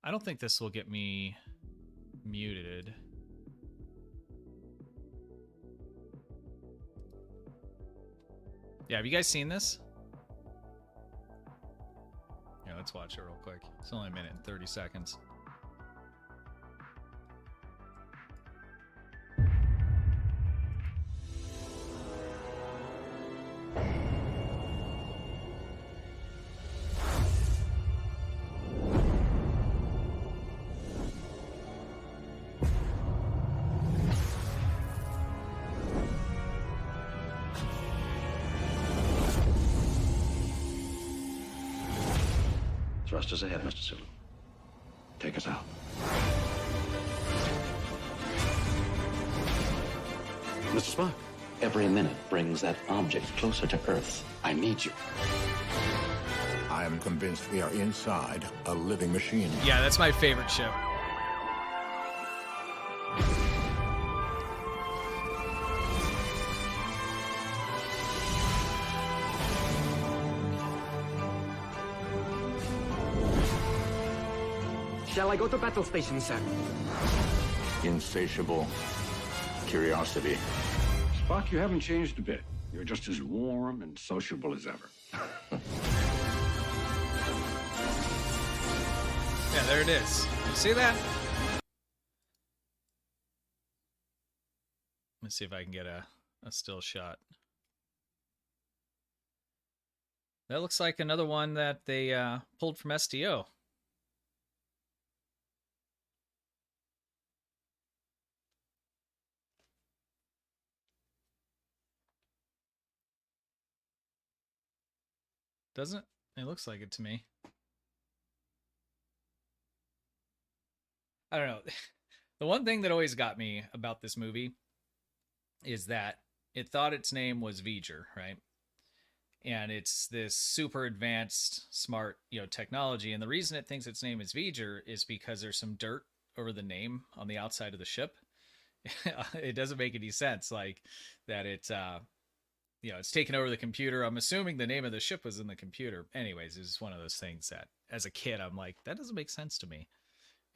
I don't think this will get me muted. Yeah, have you guys seen this? Yeah, let's watch it real quick. It's only a minute and 30 seconds. Thrusters ahead, Mr. Sulu. Take us out. Mr. Spock. Every minute brings that object closer to Earth. I need you. I am convinced we are inside a living machine. Yeah, that's my favorite ship. Shall I go to battle station, sir? Insatiable curiosity. Spock, you haven't changed a bit. You're just as warm and sociable as ever. Yeah, there it is. You see that? Let's see if I can get a still shot. That looks like another one that they pulled from STO. Doesn't it? It looks like it to me. I don't know. The one thing that always got me about this movie is that it thought its name was V'ger, right? And it's this super advanced, smart, you know, technology. And the reason it thinks its name is V'ger is because there's some dirt over the name on the outside of the ship. It doesn't make any sense, like that it's you know, it's taken over the computer. I'm assuming the name of the ship was in the computer. Anyways, it's just one of those things that, as a kid, I'm like, that doesn't make sense to me.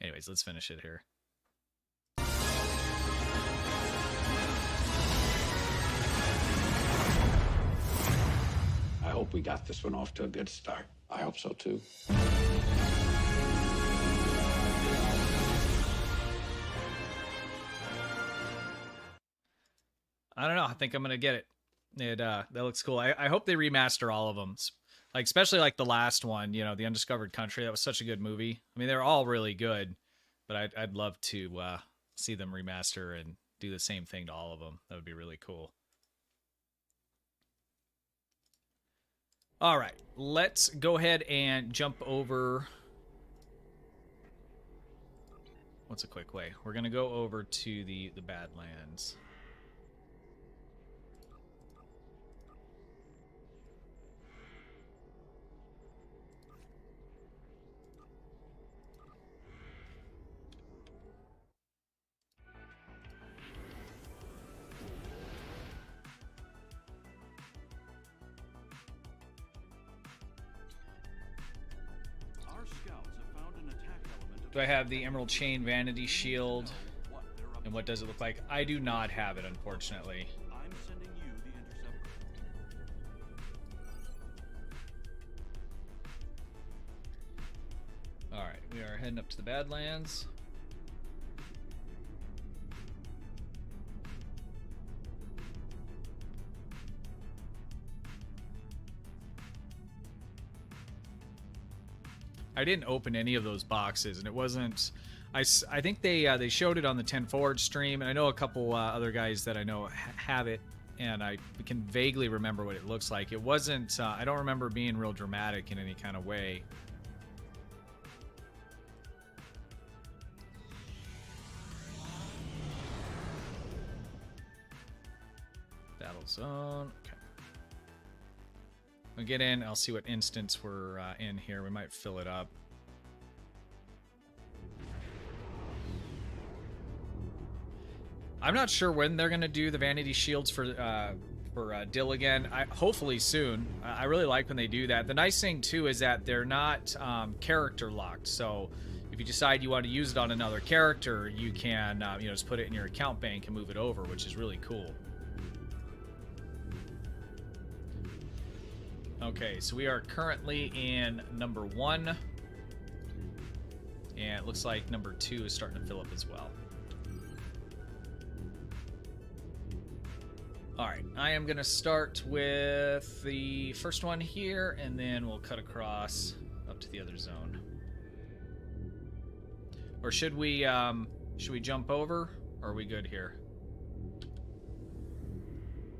Anyways, let's finish it here. hope we got this one off to a good start. I hope so, too. I don't know. I think I'm gonna get it. That looks cool. I hope they remaster all of them, like especially like the last one. You know, The Undiscovered Country. That was such a good movie. I mean, they're all really good, but I'd love to see them remaster and do the same thing to all of them. That would be really cool. All right, let's go ahead and jump over. What's a quick way? We're gonna go over to the Badlands. Do I have the Emerald Chain Vanity Shield? And what does it look like? I do not have it, unfortunately. I'm sending you the interceptor. Alright, we are heading up to the Badlands. I didn't open any of those boxes, and it wasn't. I think they showed it on the 10 Forward stream, and I know a couple other guys that I know have it, and I can vaguely remember what it looks like. It wasn't. I don't remember being real dramatic in any kind of way. Battle zone. Okay. I'll get in. I'll see what instance we're in here. We might fill it up. I'm not sure when they're gonna do the vanity shields for Dill again. Hopefully soon. I really like when they do that. The nice thing too is that they're not character locked. So if you decide you want to use it on another character, you can you know, just put it in your account bank and move it over, which is really cool. Okay, so we are currently in number 1, and it looks like number 2 is starting to fill up as well. Alright, I am going to start with the first one here, and then we'll cut across up to the other zone. Or should we jump over, or are we good here?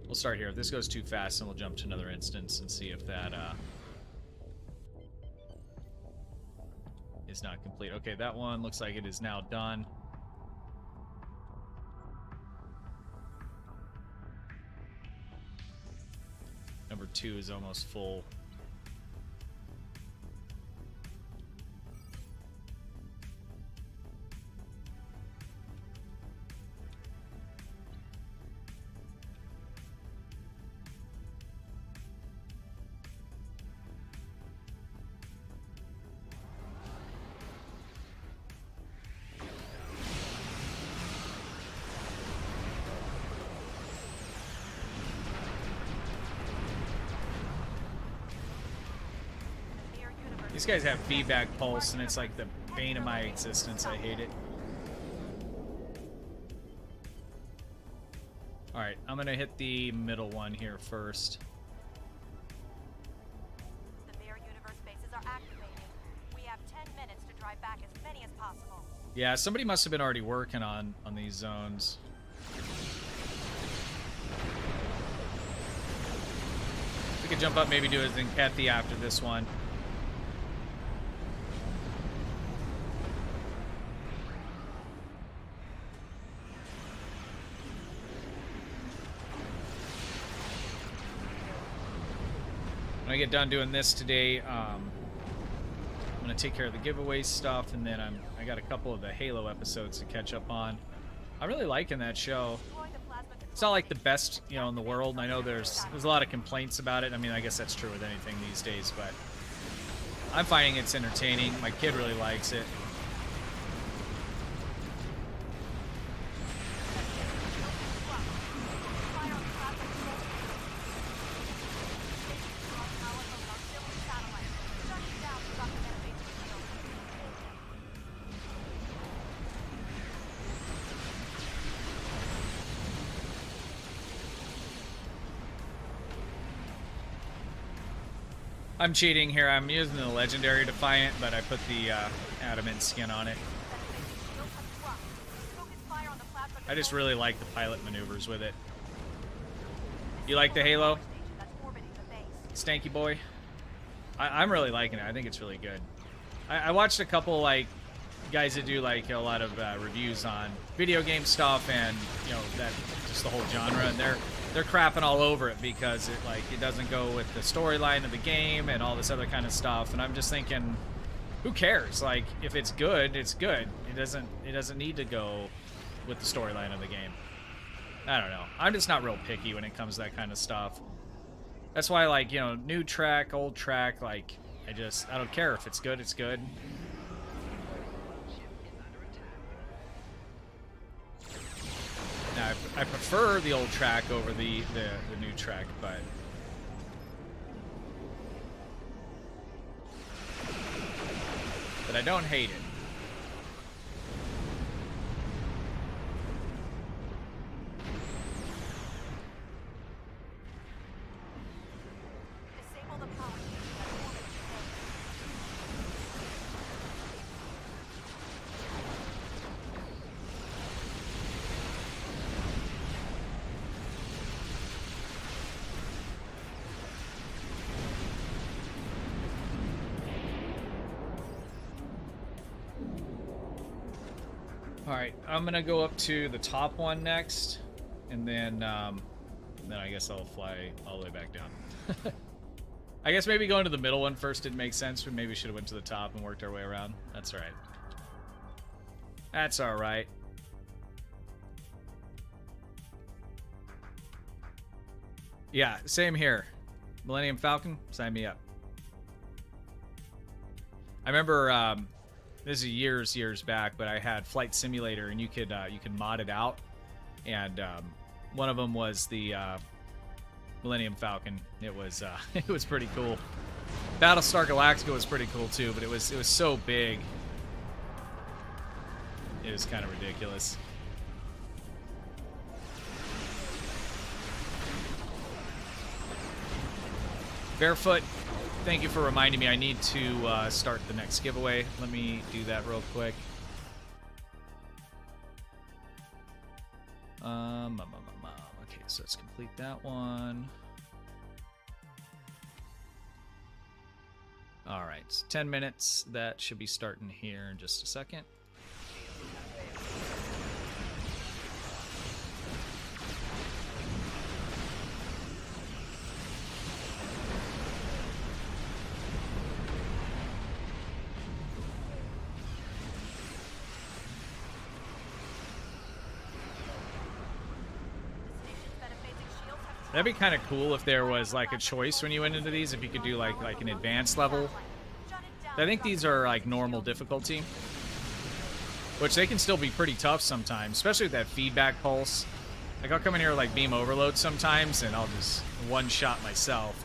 We'll start here. If this goes too fast, then we'll jump to another instance and see if that is not complete. Okay, that one looks like it is now done. Number 2 is almost full. These guys have feedback pulse, and it's like the bane of my existence. I hate it. Alright, I'm gonna hit the middle one here first. The Bear universe bases are activated. We have 10 minutes to drive back as many as possible. Yeah, somebody must have been already working on these zones. We could jump up, maybe do a Zinkethi after this one. When I get done doing this today, I'm gonna take care of the giveaway stuff, and then I got a couple of the Halo episodes to catch up on. I'm really liking that show. It's not like the best, you know, in the world. I know there's a lot of complaints about it. I mean, I guess that's true with anything these days, but I'm finding it's entertaining. My kid really likes it. I'm cheating here. I'm using the Legendary Defiant, but I put the Adamant skin on it. I just really like the pilot maneuvers with it. You like the Halo? Stanky boy? I'm really liking it. I think it's really good. I watched a couple, like, guys that do, like, a lot of reviews on video game stuff and, you know, that just the whole genre, and they're crapping all over it because it doesn't go with the storyline of the game and all this other kind of stuff. And I'm just thinking, who cares? Like, if it's good, it's good. It doesn't need to go with the storyline of the game. I don't know. I'm just not real picky when it comes to that kind of stuff. That's why, like, you know, new track, old track, like, I don't care. If it's good, it's good. Now, I prefer the old track over the new track, but I don't hate it. Disable the power station that's orbiting Alright, I'm gonna go up to the top one next, and then I guess I'll fly all the way back down. I guess maybe going to the middle one first didn't make sense. We maybe should have went to the top and worked our way around. That's alright. That's alright. Yeah, same here. Millennium Falcon, sign me up. I remember this is years back, but I had Flight Simulator, and you could mod it out, and one of them was the Millennium Falcon. It was it was pretty cool. Battlestar Galactica was pretty cool too, but it was so big. It was kind of ridiculous. Barefoot, thank you for reminding me I need to start the next giveaway. Let me do that real quick. Okay, so let's complete that one. All right, 10 minutes. That should be starting here in just a second. That'd be kind of cool if there was like a choice when you went into these, if you could do like an advanced level. I think these are like normal difficulty, which they can still be pretty tough sometimes, especially with that feedback pulse. Like I'll come in here with like beam overload sometimes, and I'll just one-shot myself.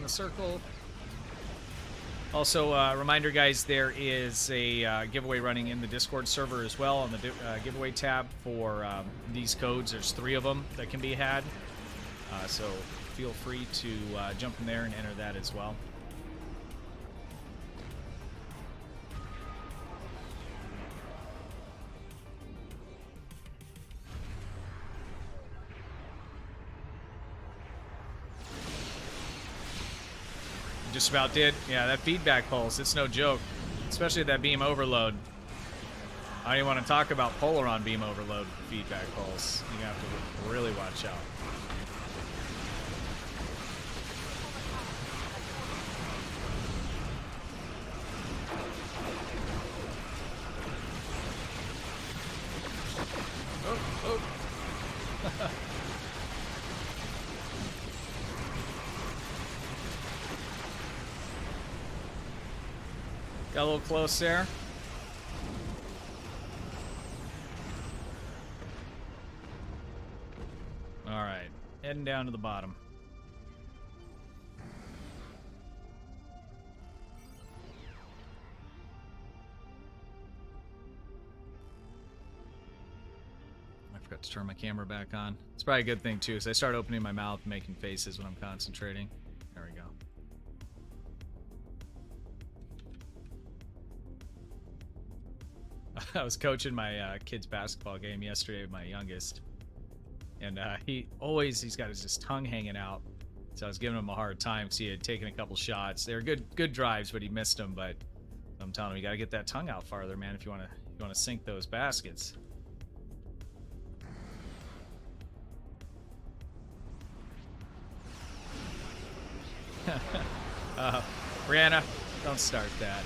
Circle. Also, reminder, guys, there is a giveaway running in the Discord server as well on the giveaway tab for these codes. There's 3 of them that can be had, so feel free to jump in there and enter that as well. Just about did. Yeah, that feedback pulse, it's no joke. Especially that beam overload. I don't even want to talk about Polaron beam overload with the feedback pulse. You're going to have to really watch out. Oh. Got a little close there. All right, heading down to the bottom. I forgot to turn my camera back on. It's probably a good thing too, because I start opening my mouth and making faces when I'm concentrating. There we go. I was coaching my kid's basketball game yesterday with my youngest. And he's got his tongue hanging out. So I was giving him a hard time because he had taken a couple shots. They were good drives, but he missed them. But I'm telling him, you got to get that tongue out farther, man, if you want to sink those baskets. Brianna, don't start that.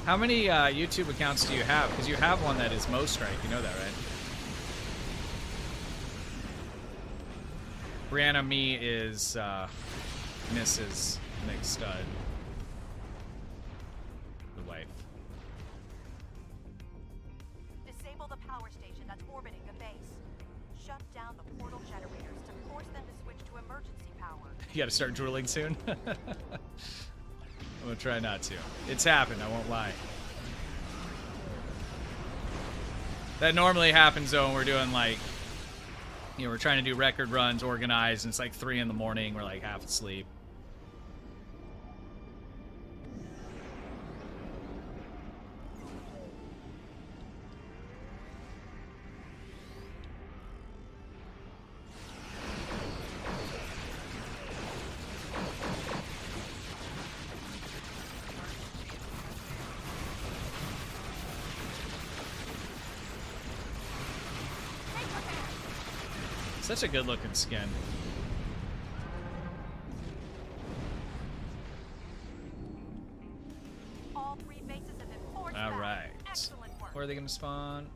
How many YouTube accounts do you have? Because you have one that is Mo Strike. You know that, right? Brianna Me is Mrs. McStud. The wife. Disable the power station that's orbiting the base. Shut down the portal generators to force them to switch to emergency power. You gotta start drooling soon. I'm gonna try not to. It's happened, I won't lie. That normally happens though when we're doing like, you know, we're trying to do record runs, organized, and it's like 3 in the morning, we're like half asleep. Such a good looking skin. All 3 bases have been forced All back. right. Excellent work. Where are they going to spawn?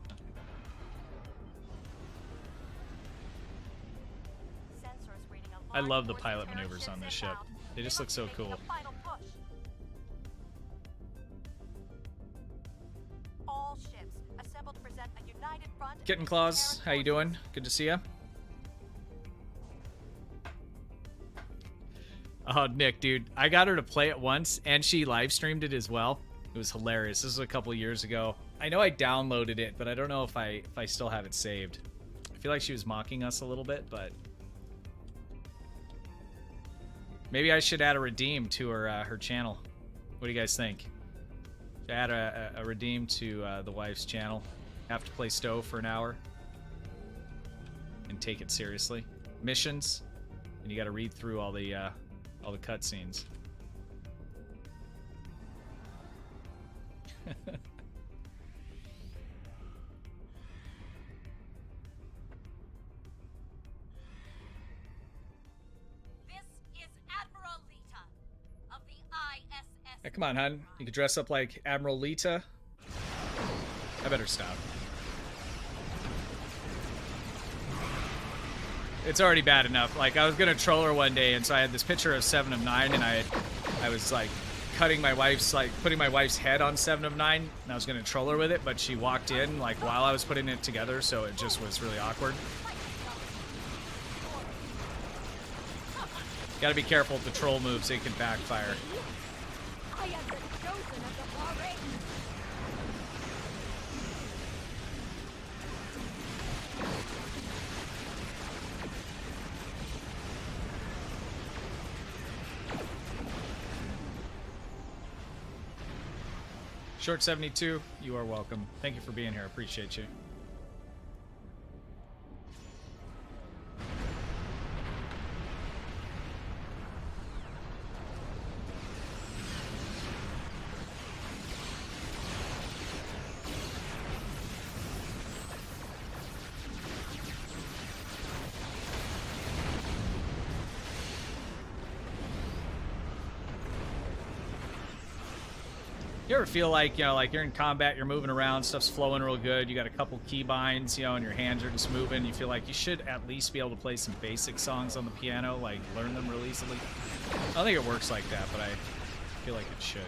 Sensors reading a I large love the force of pilot Terran maneuvers ships on this ship. inbound. They just look must so be making cool. a final push. All ships assemble to present a united front. Kitten against Claus, Terran how you forces. doing? Good to see you. Oh, Nick, dude, I got her to play it once, and she live streamed it as well. It was hilarious. This was a couple years ago. I know I downloaded it, but I don't know if I still have it saved. I feel like she was mocking us a little bit, but maybe I should add a redeem to her channel. What do you guys think? Should I add a redeem to the wife's channel? Have to play Stowe for an hour and take it seriously. Missions, and you got to read through all the cutscenes. This is Admiral Lita of the ISS. Yeah, come on, hun. You could dress up like Admiral Lita. I better stop. It's already bad enough. Like, I was gonna troll her one day, and so I had this picture of 7 of 9, and I was like putting my wife's head on 7 of 9, and I was gonna troll her with it, but she walked in like while I was putting it together, so it just was really awkward. Gotta be careful with the troll moves, it can backfire. I am the chosen of the Foray. Short 72, you are welcome. Thank you for being here. Appreciate you. You ever feel like, you know, like you're in combat, you're moving around, stuff's flowing real good, you got a couple key binds, you know, and your hands are just moving, you feel like you should at least be able to play some basic songs on the piano, like learn them real easily? I don't think it works like that, but I feel like it should.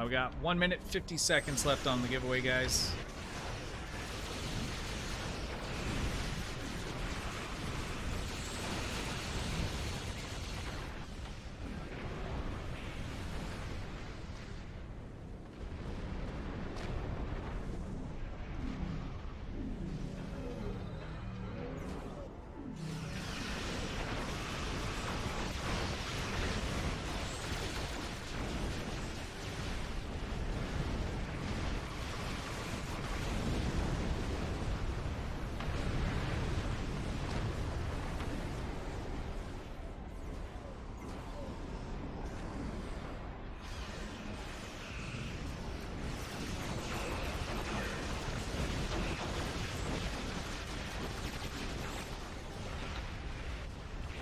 We got 1 minute 50 seconds left on the giveaway, guys.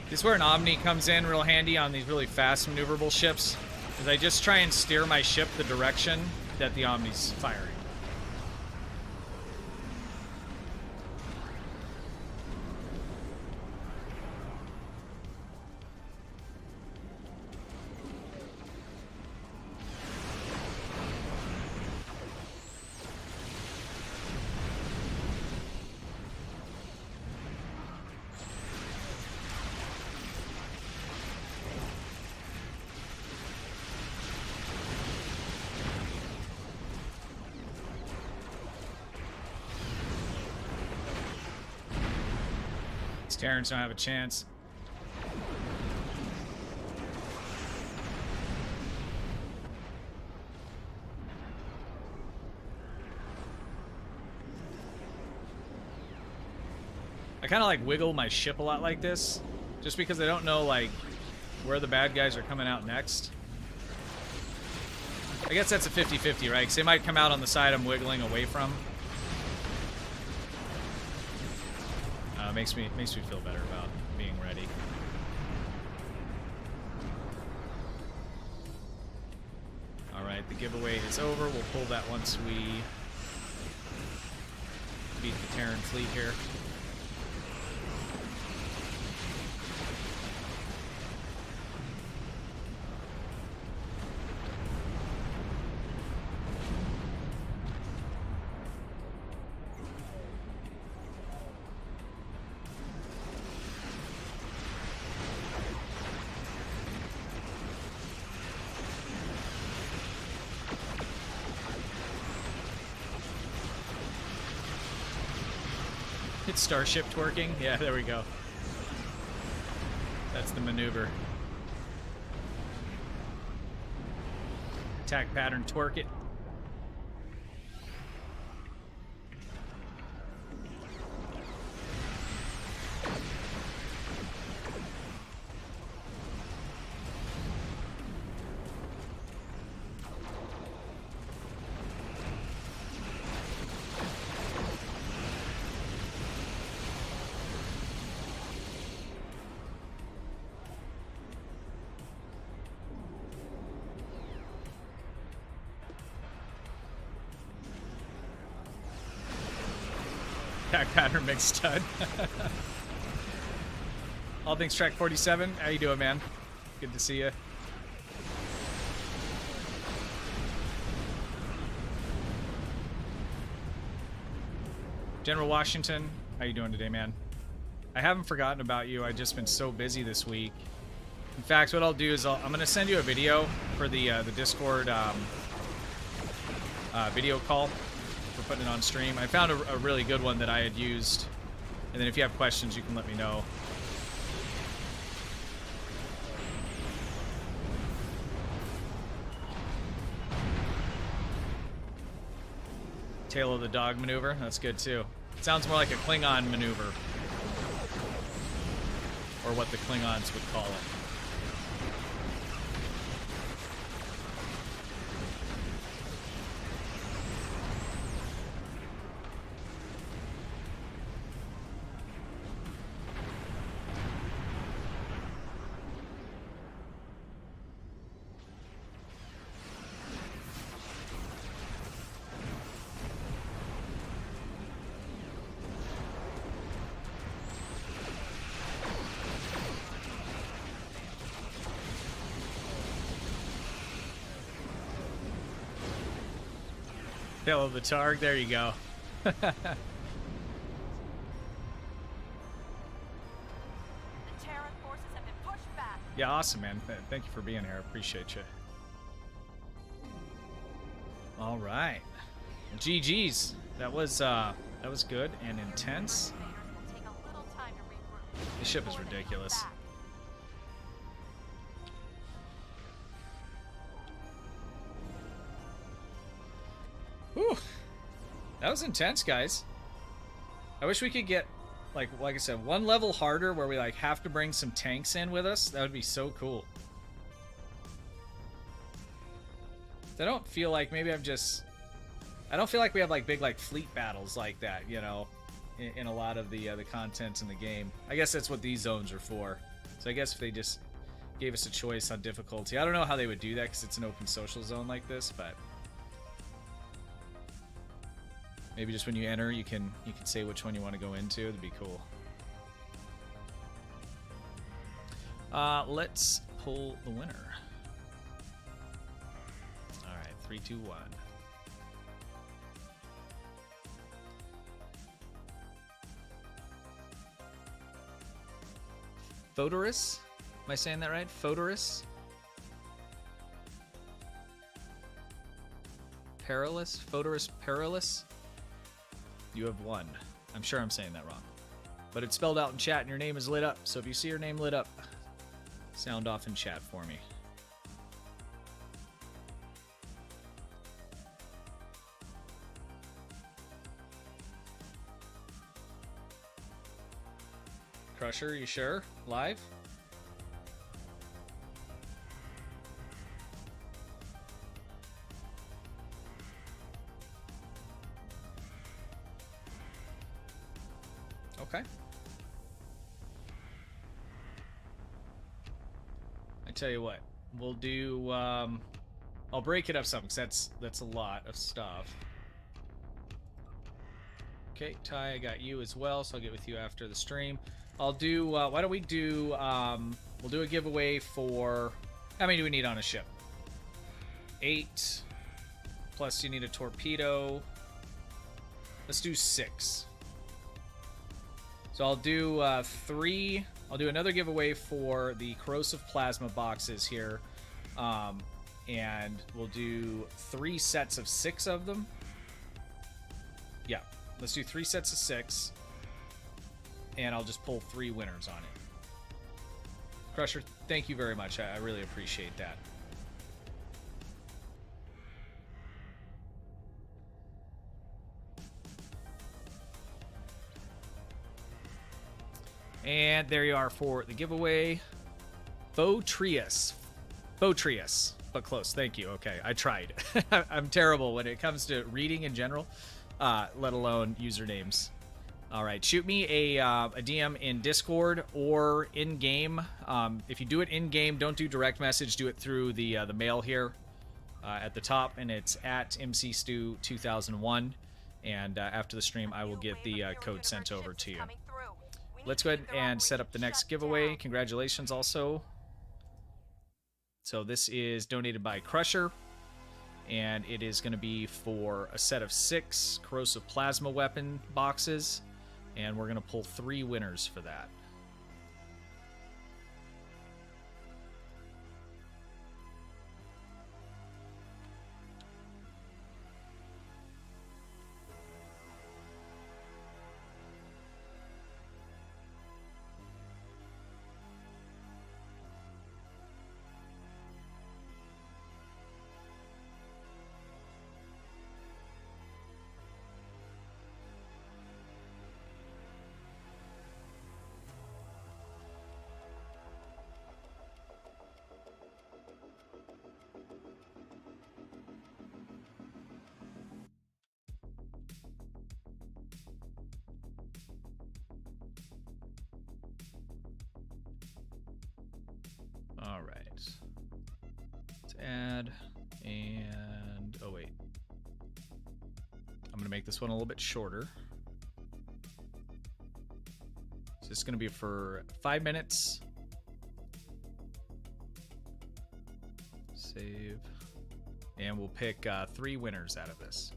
This is where an Omni comes in real handy on these really fast maneuverable ships, because I just try and steer my ship the direction that the Omni's firing. Terrans don't have a chance. I kind of like wiggle my ship a lot like this, just because I don't know like where the bad guys are coming out next. I guess that's a 50-50, right? Because they might come out on the side I'm wiggling away from. Makes me feel better about being ready. All right, the giveaway is over. We'll pull that once we beat the Terran fleet here. It's starship twerking. Yeah, there we go. That's the maneuver. Attack pattern, twerk it. Attack pattern mix stud. All things track 47. How you doing, man? Good to see you. General Washington, how you doing today, man? I haven't forgotten about you. I've just been so busy this week. In fact, what I'll do is I'm going to send you a video for the Discord video call. For putting it on stream. I found a really good one that I had used, and then if you have questions you can let me know. Tail of the dog maneuver. That's good too. Sounds more like a Klingon maneuver. Or what the Klingons would call it. Tail of the Targ, there you go. The Terran forces have been pushed back. Yeah, awesome, man. Thank you for being here. I appreciate you. All right. GG's. That was good and intense. Invaders will take a little time to regroup. This ship is before they come ridiculous. back. Whew. That was intense, guys. I wish we could get, like I said, one level harder where we like have to bring some tanks in with us. That would be so cool. I don't feel like maybe I don't feel like we have like big like fleet battles like that, you know, in a lot of the content in the game. I guess that's what these zones are for. So I guess if they just gave us a choice on difficulty, I don't know how they would do that because it's an open social zone like this, but maybe just when you enter, you can say which one you want to go into. That'd be cool. Let's pull the winner. All right, 3, 2, 1. Photorus? Am I saying that right? Photorus? Perilous? Photorus Perilous? You have won. I'm sure I'm saying that wrong. But it's spelled out in chat and your name is lit up. So if you see your name lit up, sound off in chat for me. Crusher, you sure? Live? Okay. I tell you what, we'll do, I'll break it up some, because that's a lot of stuff. Okay, Ty, I got you as well, so I'll get with you after the stream. I'll do, why don't we do, we'll do a giveaway for, how many do we need on a ship? 8, plus you need a torpedo. Let's do 6. So I'll do 3. I'll do another giveaway for the corrosive plasma boxes here. And we'll do 3 sets of 6 of them. Yeah, let's do 3 sets of 6. And I'll just pull 3 winners on it. Crusher, thank you very much. I really appreciate that. And there you are for the giveaway. Botrius, but close. Thank you. Okay, I tried. I'm terrible when it comes to reading in general, let alone usernames. All right, shoot me a DM in Discord or in game. If you do it in game, don't do direct message. Do it through the mail here at the top, and it's at MCStu2001. And after the stream, I will get the code sent over to you. Let's go ahead and set up the next giveaway. Congratulations also. So this is donated by Crusher, and it is going to be for a set of 6 corrosive plasma weapon boxes, and we're going to pull 3 winners for that. All right. Let's add, and oh wait. I'm gonna make this one a little bit shorter. So this is gonna be for 5 minutes. Save. And we'll pick 3 winners out of this.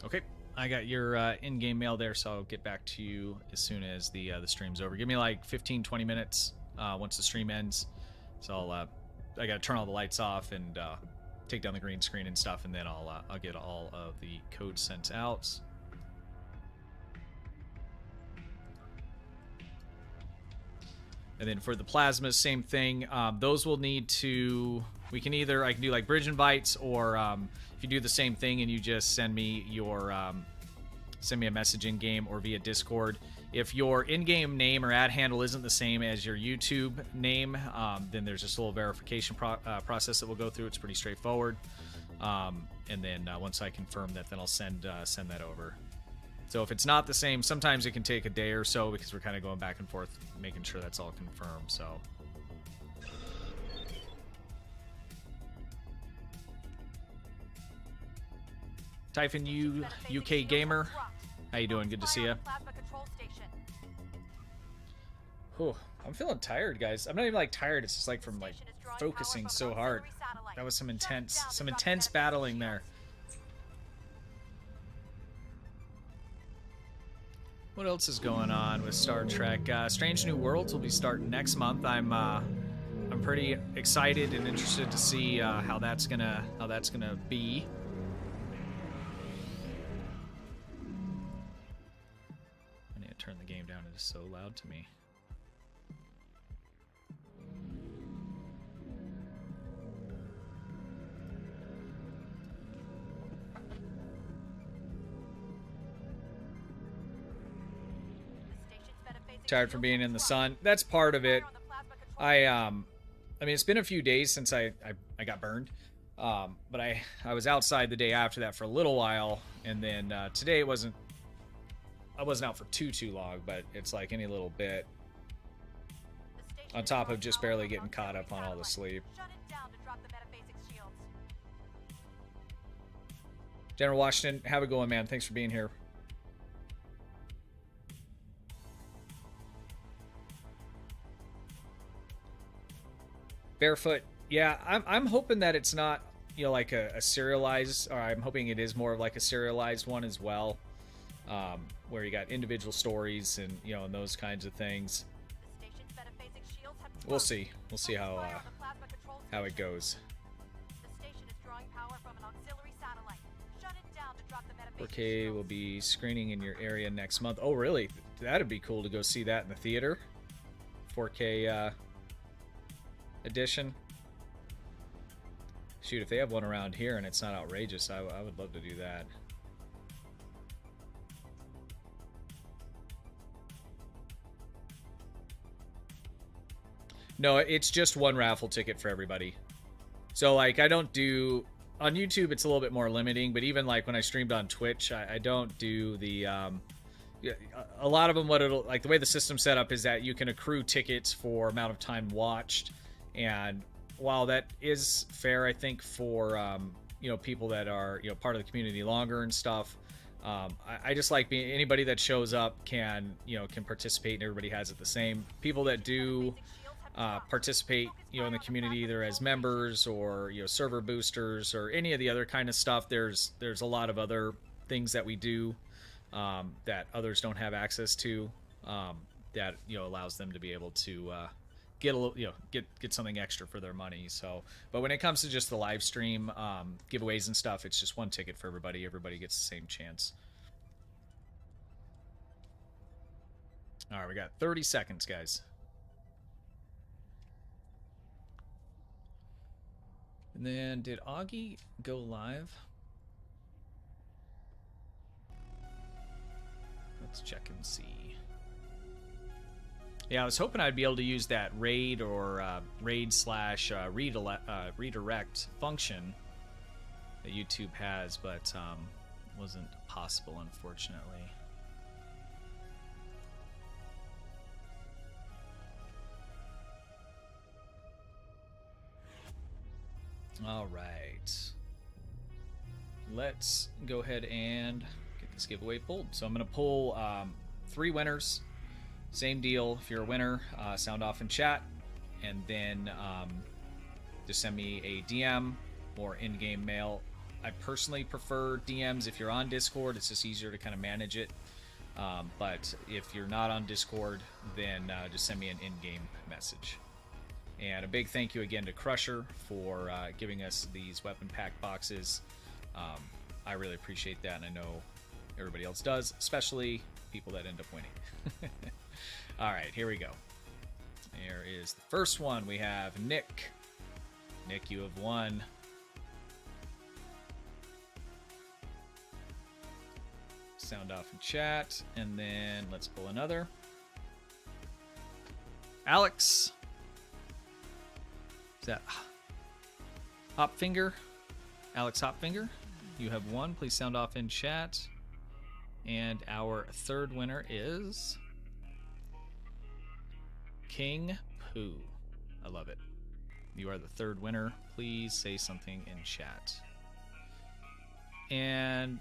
Okay, I got your in-game mail there, so I'll get back to you as soon as the stream's over. Give me like 15-20 minutes once the stream ends. So I got to turn all the lights off and take down the green screen and stuff, and then I'll get all of the code sent out. And then for the plasmas, same thing. Those will need to. I can do like bridge invites, or if you do the same thing and you just send me your send me a message in game or via Discord. If your in-game name or ad handle isn't the same as your YouTube name, then there's just a little verification process that we'll go through. It's pretty straightforward. And then once I confirm that, then I'll send that over. So if it's not the same, sometimes it can take a day or so because we're kind of going back and forth, making sure that's all confirmed. So. Typhon UK Gamer, how you doing? Good to see you. Whew, I'm feeling tired, guys. I'm not even like tired. It's just like from like focusing so hard. That was some intense battling there. What else is going on with Star Trek? Strange New Worlds will be starting next month. I'm pretty excited and interested to see how that's gonna be. I need to turn the game down. It is so loud to me. Tired from being in the sun. That's part of it. I mean, it's been a few days since I got burned, but I was outside the day after that for a little while, and then today I wasn't out for too long, but it's like any little bit on top of just barely getting caught up on all the sleep. General Washington, have a good one, man. Thanks for being here. Barefoot, yeah, I'm hoping that it's not, you know, like a serialized, or I'm hoping it is more of like a serialized one as well, where you got individual stories and, you know, and those kinds of things. We'll see how it goes. 4K will be screening in your area next month. Oh, really? That'd be cool to go see that in the theater. 4K edition. Shoot, if they have one around here and it's not outrageous, I would love to do that. No, it's just one raffle ticket for everybody. So, like, I don't do... On YouTube, it's a little bit more limiting, but even, like, when I streamed on Twitch, I don't do the... a lot of them, like, the way the system's set up is that you can accrue tickets for amount of time watched. And while that is fair, I think, for, you know, people that are, you know, part of the community longer and stuff, I just like being, anybody that shows up can, you know, can participate, and everybody has it the same. People that do participate, you know, in the community either as members or, you know, server boosters or any of the other kind of stuff, there's a lot of other things that we do that others don't have access to, that, you know, allows them to be able to get a little, you know, get something extra for their money. So, but when it comes to just the live stream giveaways and stuff, it's just one ticket for everybody. Everybody gets the same chance. All right, we got 30 seconds, guys. And then, did Augie go live? Let's check and see. Yeah, I was hoping I'd be able to use that raid or redirect function that YouTube has, but wasn't possible, unfortunately. All right. Let's go ahead and get this giveaway pulled. So I'm going to pull 3 winners. Same deal. If you're a winner, sound off in chat, and then just send me a DM or in-game mail. I personally prefer DMs if you're on Discord. It's just easier to kind of manage it. But if you're not on Discord, then just send me an in-game message. And a big thank you again to Crusher for giving us these weapon pack boxes. I really appreciate that, and I know everybody else does, especially people that end up winning. All right, here we go. Here is the first one. We have Nick. Nick, you have won. Sound off in chat, and then let's pull another. Alex. Is that Hopfinger? Alex Hopfinger, you have won. Please sound off in chat. And our third winner is King Pooh. I love it. You are the third winner. Please say something in chat. And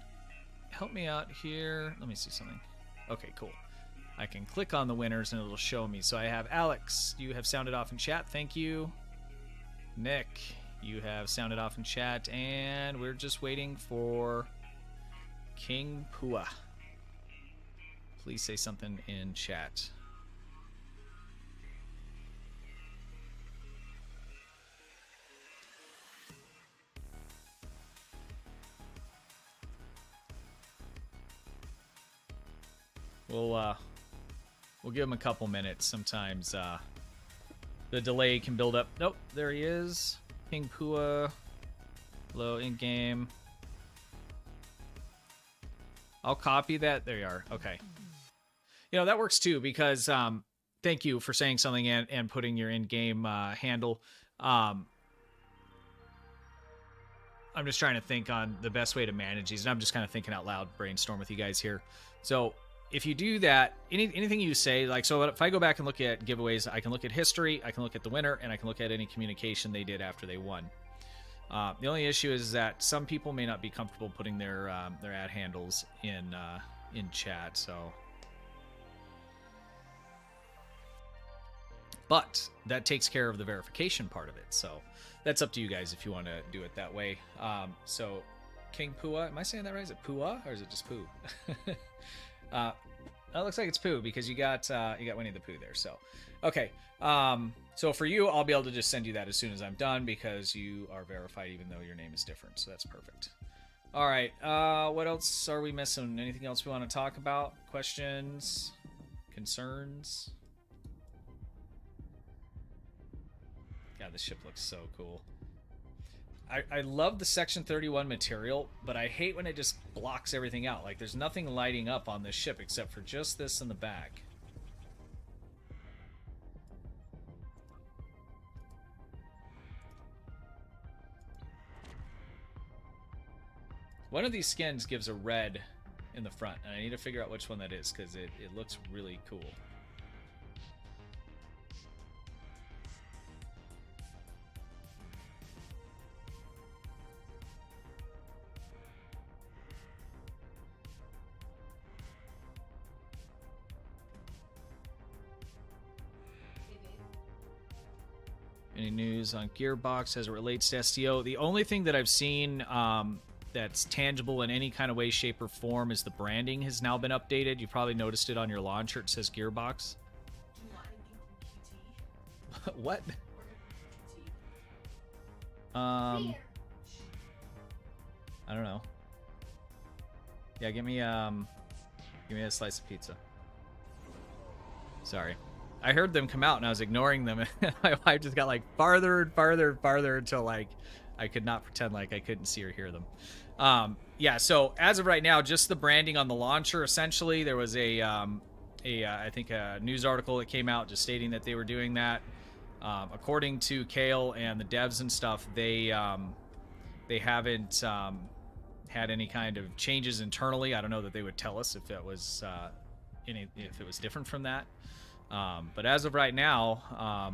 help me out here. Let me see something. Okay, cool. I can click on the winners and it'll show me. So I have Alex. You have sounded off in chat. Thank you. Nick, you have sounded off in chat, and we're just waiting for King Pua. Please say something in chat. We'll give him a couple minutes. Sometimes the delay can build up. Nope, there he is. King Pua. Hello, in-game. I'll copy that. There you are. Okay. You know, that works too, because thank you for saying something and putting your in-game handle. I'm just trying to think on the best way to manage these, and I'm just kind of thinking out loud, brainstorm with you guys here. So if you do that, anything you say, like, so if I go back and look at giveaways, I can look at history, I can look at the winner, and I can look at any communication they did after they won. The only issue is that some people may not be comfortable putting their ad handles in chat, so. But that takes care of the verification part of it, so that's up to you guys if you want to do it that way. So King Pua, am I saying that right? Is it Pua or is it just Poo? It looks like it's Pooh because you got Winnie the Pooh there. So, okay. So for you, I'll be able to just send you that as soon as I'm done because you are verified, even though your name is different. So that's perfect. All right. What else are we missing? Anything else we want to talk about? Questions? Concerns? God, this ship looks so cool. I love the Section 31 material, but I hate when it just blocks everything out. Like, there's nothing lighting up on this ship except for just this in the back. One of these skins gives a red in the front, and I need to figure out which one that is, because it looks really cool. Any news on Gearbox as it relates to STO? The only thing that I've seen that's tangible in any kind of way, shape, or form is the branding has now been updated. You probably noticed it on your launcher. It says Gearbox. What? I don't know. Yeah, give me a slice of pizza. Sorry. I heard them come out and I was ignoring them, and my wife just got like farther and farther and farther until like I could not pretend like I couldn't see or hear them. Yeah, so as of right now, just the branding on the launcher. Essentially, there was I think a news article that came out just stating that they were doing that. According to Kale and the devs and stuff, they haven't had any kind of changes internally. I don't know that they would tell us if it was if it was different from that. But as of right now,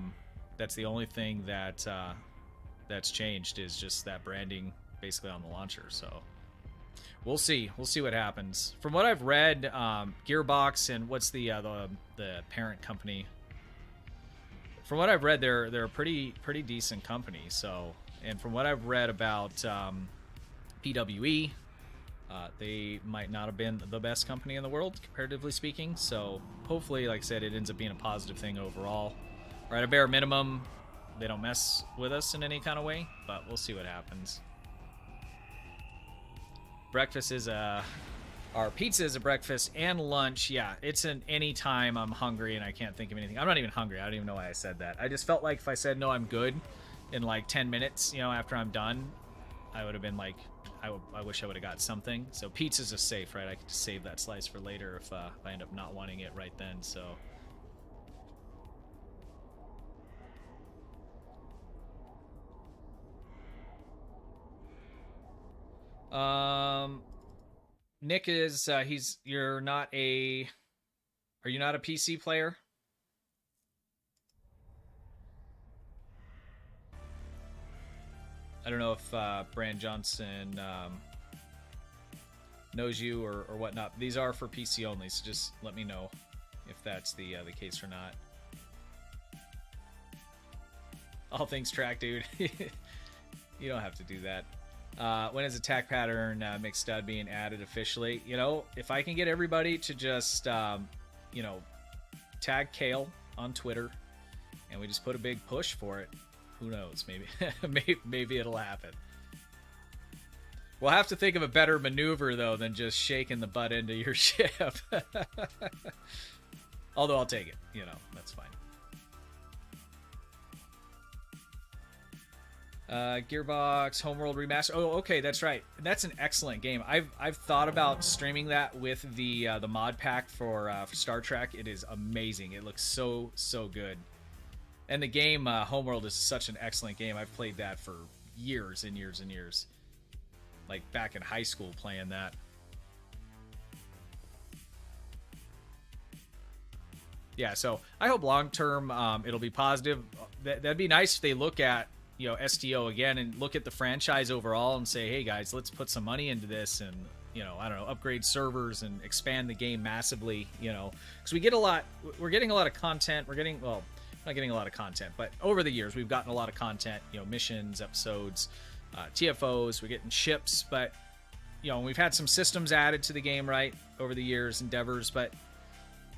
that's the only thing that that's changed, is just that branding basically on the launcher. So we'll see what happens. From what I've read, Gearbox and what's the parent company, from what I've read, they're a pretty decent company. So, and from what I've read about PWE, they might not have been the best company in the world, comparatively speaking. So hopefully, like I said, it ends up being a positive thing overall. Or at a bare minimum, they don't mess with us in any kind of way, but we'll see what happens. Breakfast is our pizza is a breakfast and lunch. Yeah, it's an anytime I'm hungry and I can't think of anything. I'm not even hungry. I don't even know why I said that. I just felt like if I said, no, I'm good in like 10 minutes, after I'm done, I would have been like, I wish I would have got something. So pizza's just safe, right? I could just save that slice for later if I end up not wanting it right then. So Nick is are you not a PC player? I don't know if Brand Johnson knows you or whatnot. These are for PC only, so just let me know if that's the case or not. All things track, dude. You don't have to do that. When is attack pattern mixed stud being added officially? If I can get everybody to just tag Kale on Twitter and we just put a big push for it, who knows? Maybe it'll happen. We'll have to think of a better maneuver though than just shaking the butt into your ship. Although I'll take it, that's fine. Gearbox Homeworld Remaster. Oh, okay, that's right. That's an excellent game. I've thought about streaming that with the mod pack for Star Trek. It is amazing. It looks so good. And the game Homeworld is such an excellent game. I've played that for years and years and years. Like back in high school playing that. Yeah, so I hope long term it'll be positive. That'd be nice if they look at STO again and look at the franchise overall and say, hey guys, let's put some money into this and I don't know, upgrade servers and expand the game massively, because we're getting a lot of content. Not getting a lot of content, but over the years we've gotten a lot of content, missions, episodes, TFOs, we're getting ships, but we've had some systems added to the game, right, over the years, endeavors, but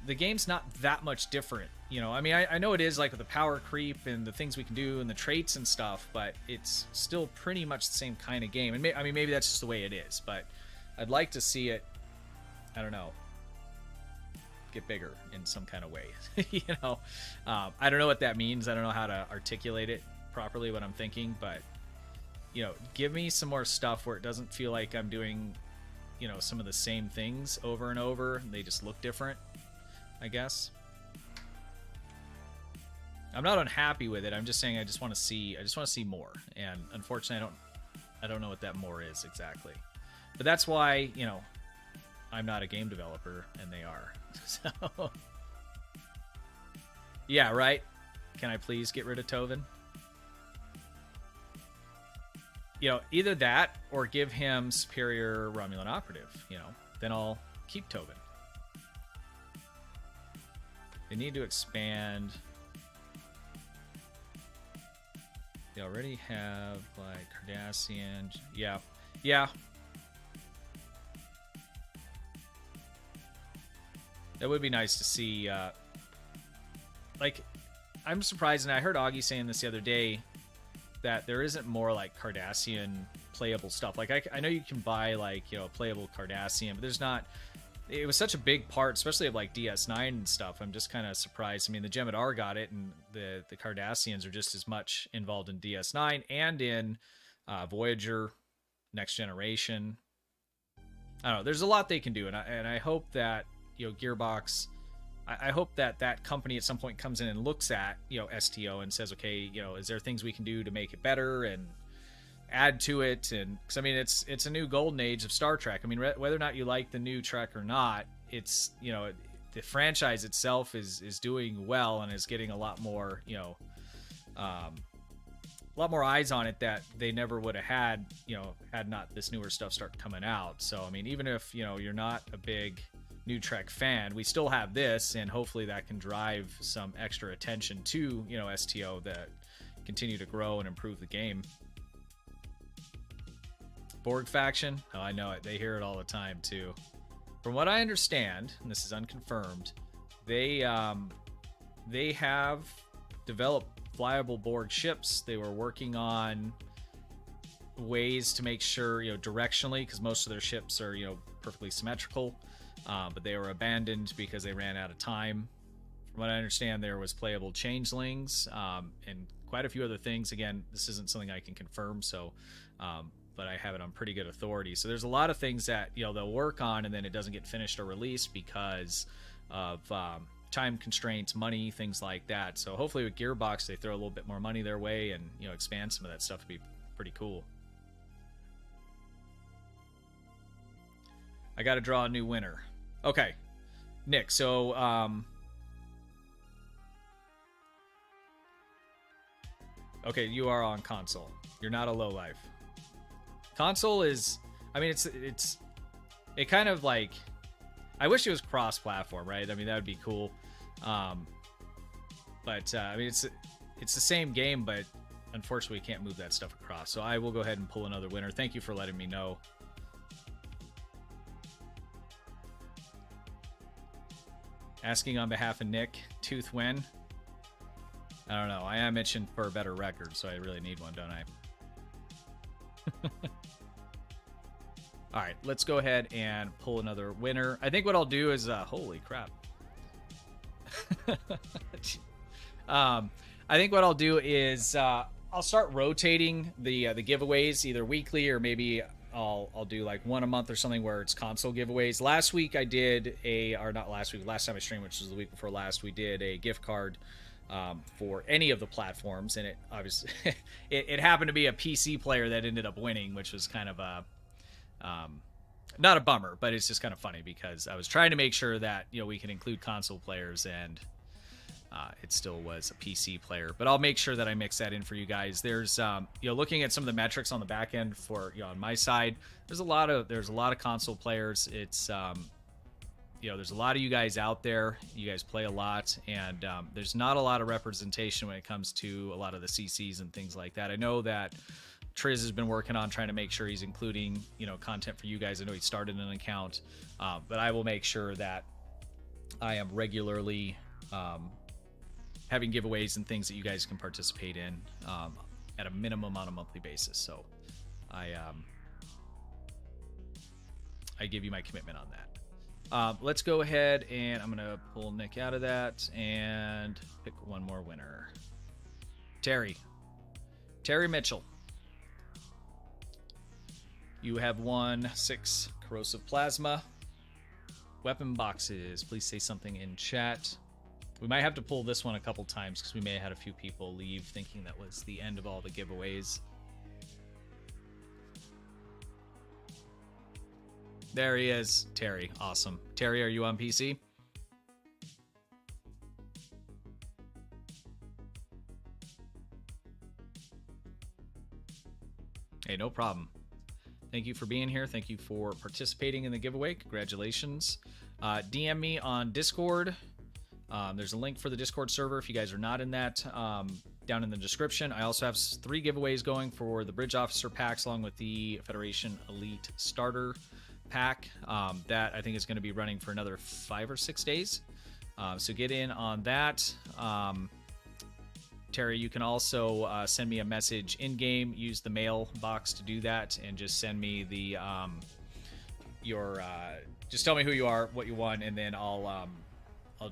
the game's not that much different. I know it is, like with the power creep and the things we can do and the traits and stuff, but it's still pretty much the same kind of game. And maybe that's just the way it is, but I'd like to see it, I don't know, get bigger in some kind of way. I don't know what that means. I don't know how to articulate it properly, what I'm thinking, but give me some more stuff where it doesn't feel like I'm doing some of the same things over and over and they just look different, I guess. I'm not unhappy with it. I'm just saying I just want to see more, and unfortunately I don't know what that more is exactly. But that's why I'm not a game developer and they are. So yeah, right? Can I please get rid of Tovin? Either that or give him superior Romulan operative, then I'll keep Tovin. They need to expand. They already have like Cardassian. Yeah. That would be nice to see. I'm surprised, and I heard Augie saying this the other day, that there isn't more like Cardassian playable stuff. Like I know you can buy like playable Cardassian, but there's not. It was such a big part, especially of like DS9 and stuff. I'm just kind of surprised. The Jem'Hadar got it, and the Cardassians are just as much involved in DS9 and in Voyager. next generation. I don't know. There's a lot they can do, and I hope that, you know, Gearbox. I hope that that company at some point comes in and looks at, you know, STO and says, okay, you know, is there things we can do to make it better and add to it? And because I mean, it's a new golden age of Star Trek. I mean, whether or not you like the new Trek or not, it's, you know, the franchise itself is doing well and is getting a lot more, you know, a lot more eyes on it that they never would have had, you know, had not this newer stuff start coming out. So I mean, even if, you know, you're not a big new Trek fan, we still have this, and hopefully that can drive some extra attention to, you know, STO that continue to grow and improve the game. Borg faction, oh, I know it, they hear it all the time too. From what I understand, and this is unconfirmed, they have developed flyable Borg ships. They were working on ways to make sure, you know, directionally, because most of their ships are, you know, perfectly symmetrical, but they were abandoned because they ran out of time. From what I understand, there was playable changelings, and quite a few other things. Again, this isn't something I can confirm, so but I have it on pretty good authority. So there's a lot of things that, you know, they'll work on, and then it doesn't get finished or released because of time constraints, money, things like that. So hopefully with Gearbox, they throw a little bit more money their way and, you know, expand some of that stuff. Would be pretty cool. I got to draw a new winner. Okay, Nick. So okay, you are on console. You're not a low life. Console is, I mean, it kind of like, I wish it was cross-platform, right? I mean, that would be cool. But I mean, it's the same game, but unfortunately, we can't move that stuff across. So I will go ahead and pull another winner. Thank you for letting me know. Asking on behalf of Nick, Tooth win. I don't know. I am itching for a better record, so I really need one, don't I? All right, let's go ahead and pull another winner. I think what I'll do is, holy crap. I think what I'll do is I'll start rotating the giveaways either weekly, or maybe I'll do like one a month or something where it's console giveaways. Last week I did last time I streamed, which was the week before last, we did a gift card for any of the platforms, and it obviously it happened to be a PC player that ended up winning, which was kind of a not a bummer, but it's just kind of funny because I was trying to make sure that, you know, we can include console players, and it still was a PC player. But I'll make sure that I mix that in for you guys. There's you know, looking at some of the metrics on the back end for, you know, on my side, there's a lot of console players. It's you know, there's a lot of you guys out there. You guys play a lot, and there's not a lot of representation when it comes to a lot of the CCs and things like that. I know that Triz has been working on trying to make sure he's including, you know, content for you guys. I know he started an account, but I will make sure that I am regularly having giveaways and things that you guys can participate in at a minimum on a monthly basis. So I give you my commitment on that. Let's go ahead, and I'm gonna pull Nick out of that and pick one more winner. Terry Mitchell. You have won 6 corrosive plasma weapon boxes. Please say something in chat. We might have to pull this one a couple times because we may have had a few people leave thinking that was the end of all the giveaways. There he is, Terry. Awesome. Terry, are you on PC? Hey, no problem. Thank you for being here. Thank you for participating in the giveaway. Congratulations. DM me on Discord. There's a link for the Discord server if you guys are not in that, down in the description. I also have 3 giveaways going for the Bridge Officer packs along with the Federation Elite Starter pack. That I think is going to be running for another 5 or 6 days. So get in on that. Terry, you can also send me a message in-game. Use the mail box to do that, and just send me the just tell me who you are, what you want, and then I'll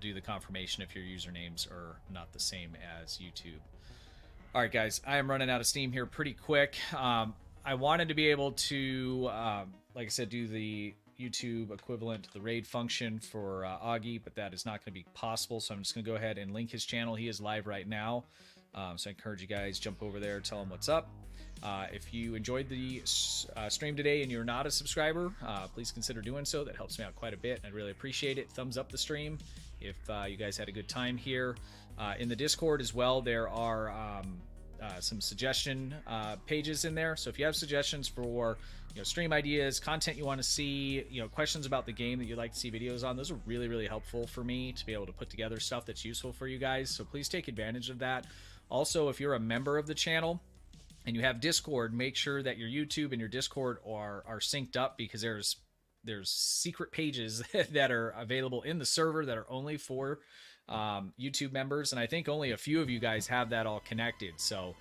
do the confirmation if your usernames are not the same as YouTube. All right, guys, I am running out of steam here pretty quick. I wanted to be able to, like I said, do the YouTube equivalent to the raid function for Augie, but that is not going to be possible. So I'm just going to go ahead and link his channel. He is live right now. So I encourage you guys, jump over there, tell him what's up. If you enjoyed the stream today and you're not a subscriber, please consider doing so. That helps me out quite a bit. I'd really appreciate it. Thumbs up the stream if you guys had a good time here. In the Discord as well, there are some suggestion pages in there. So if you have suggestions for stream ideas, content you want to see, questions about the game that you'd like to see videos on, those are really, really helpful for me to be able to put together stuff that's useful for you guys. So please take advantage of that. Also, if you're a member of the channel and you have Discord, make sure that your YouTube and your Discord are synced up, because there's secret pages that are available in the server that are only for YouTube members, and I think only a few of you guys have that all connected. So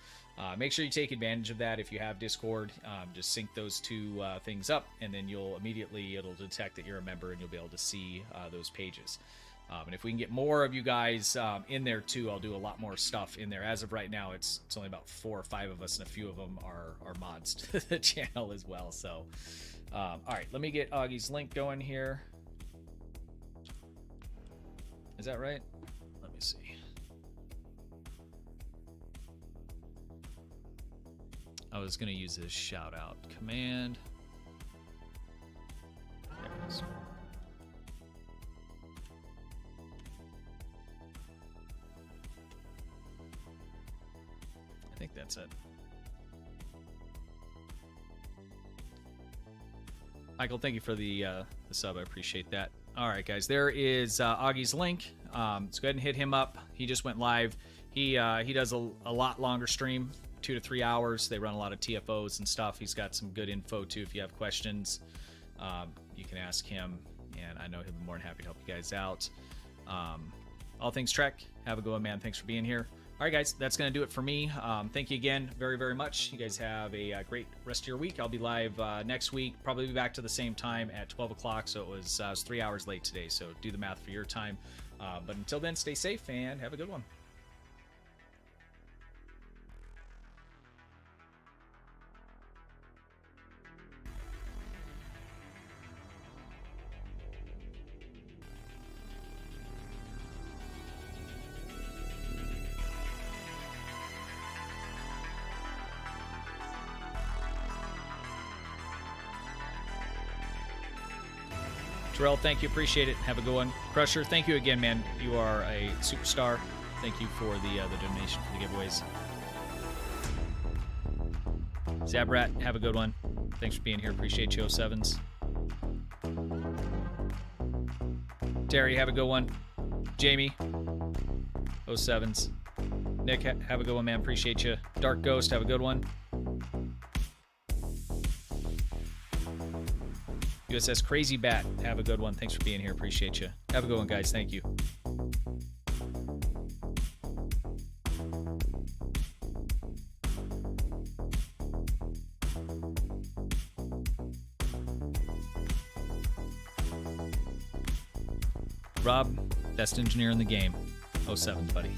make sure you take advantage of that. If you have Discord, just sync those two things up, and then it'll detect that you're a member, and you'll be able to see those pages. And if we can get more of you guys in there too, I'll do a lot more stuff in there. As of right now, it's only about 4 or 5 of us, and a few of them are mods to the channel as well. So all right, let me get Augie's link going here. Is that right? Let me see. I was going to use this shout out command. There it is. I think that's it. Michael, thank you for the sub. I appreciate that. All right, guys, there is Augie's link. So go ahead and hit him up. He just went live. He does a lot longer stream, 2 to 3 hours. They run a lot of TFOs and stuff. He's got some good info too. If you have questions, you can ask him, and I know he'll be more than happy to help you guys out. All things Trek. Have a good one, man. Thanks for being here. All right, guys, that's going to do it for me. Thank you again very, very much. You guys have a great rest of your week. I'll be live next week, probably be back to the same time at 12 o'clock, so I was 3 hours late today, so do the math for your time. But until then, stay safe and have a good one. Terrell, thank you. Appreciate it. Have a good one. Crusher, thank you again, man. You are a superstar. Thank you for the donation for the giveaways. Zabrat, have a good one. Thanks for being here. Appreciate you, 07s. Terry, have a good one. Jamie, 07s. Nick, have a good one, man. Appreciate you. Dark Ghost, have a good one. USS Crazy Bat, have a good one. Thanks for being here. Appreciate you. Have a good one, guys. Thank you. Rob, best engineer in the game. 07, buddy.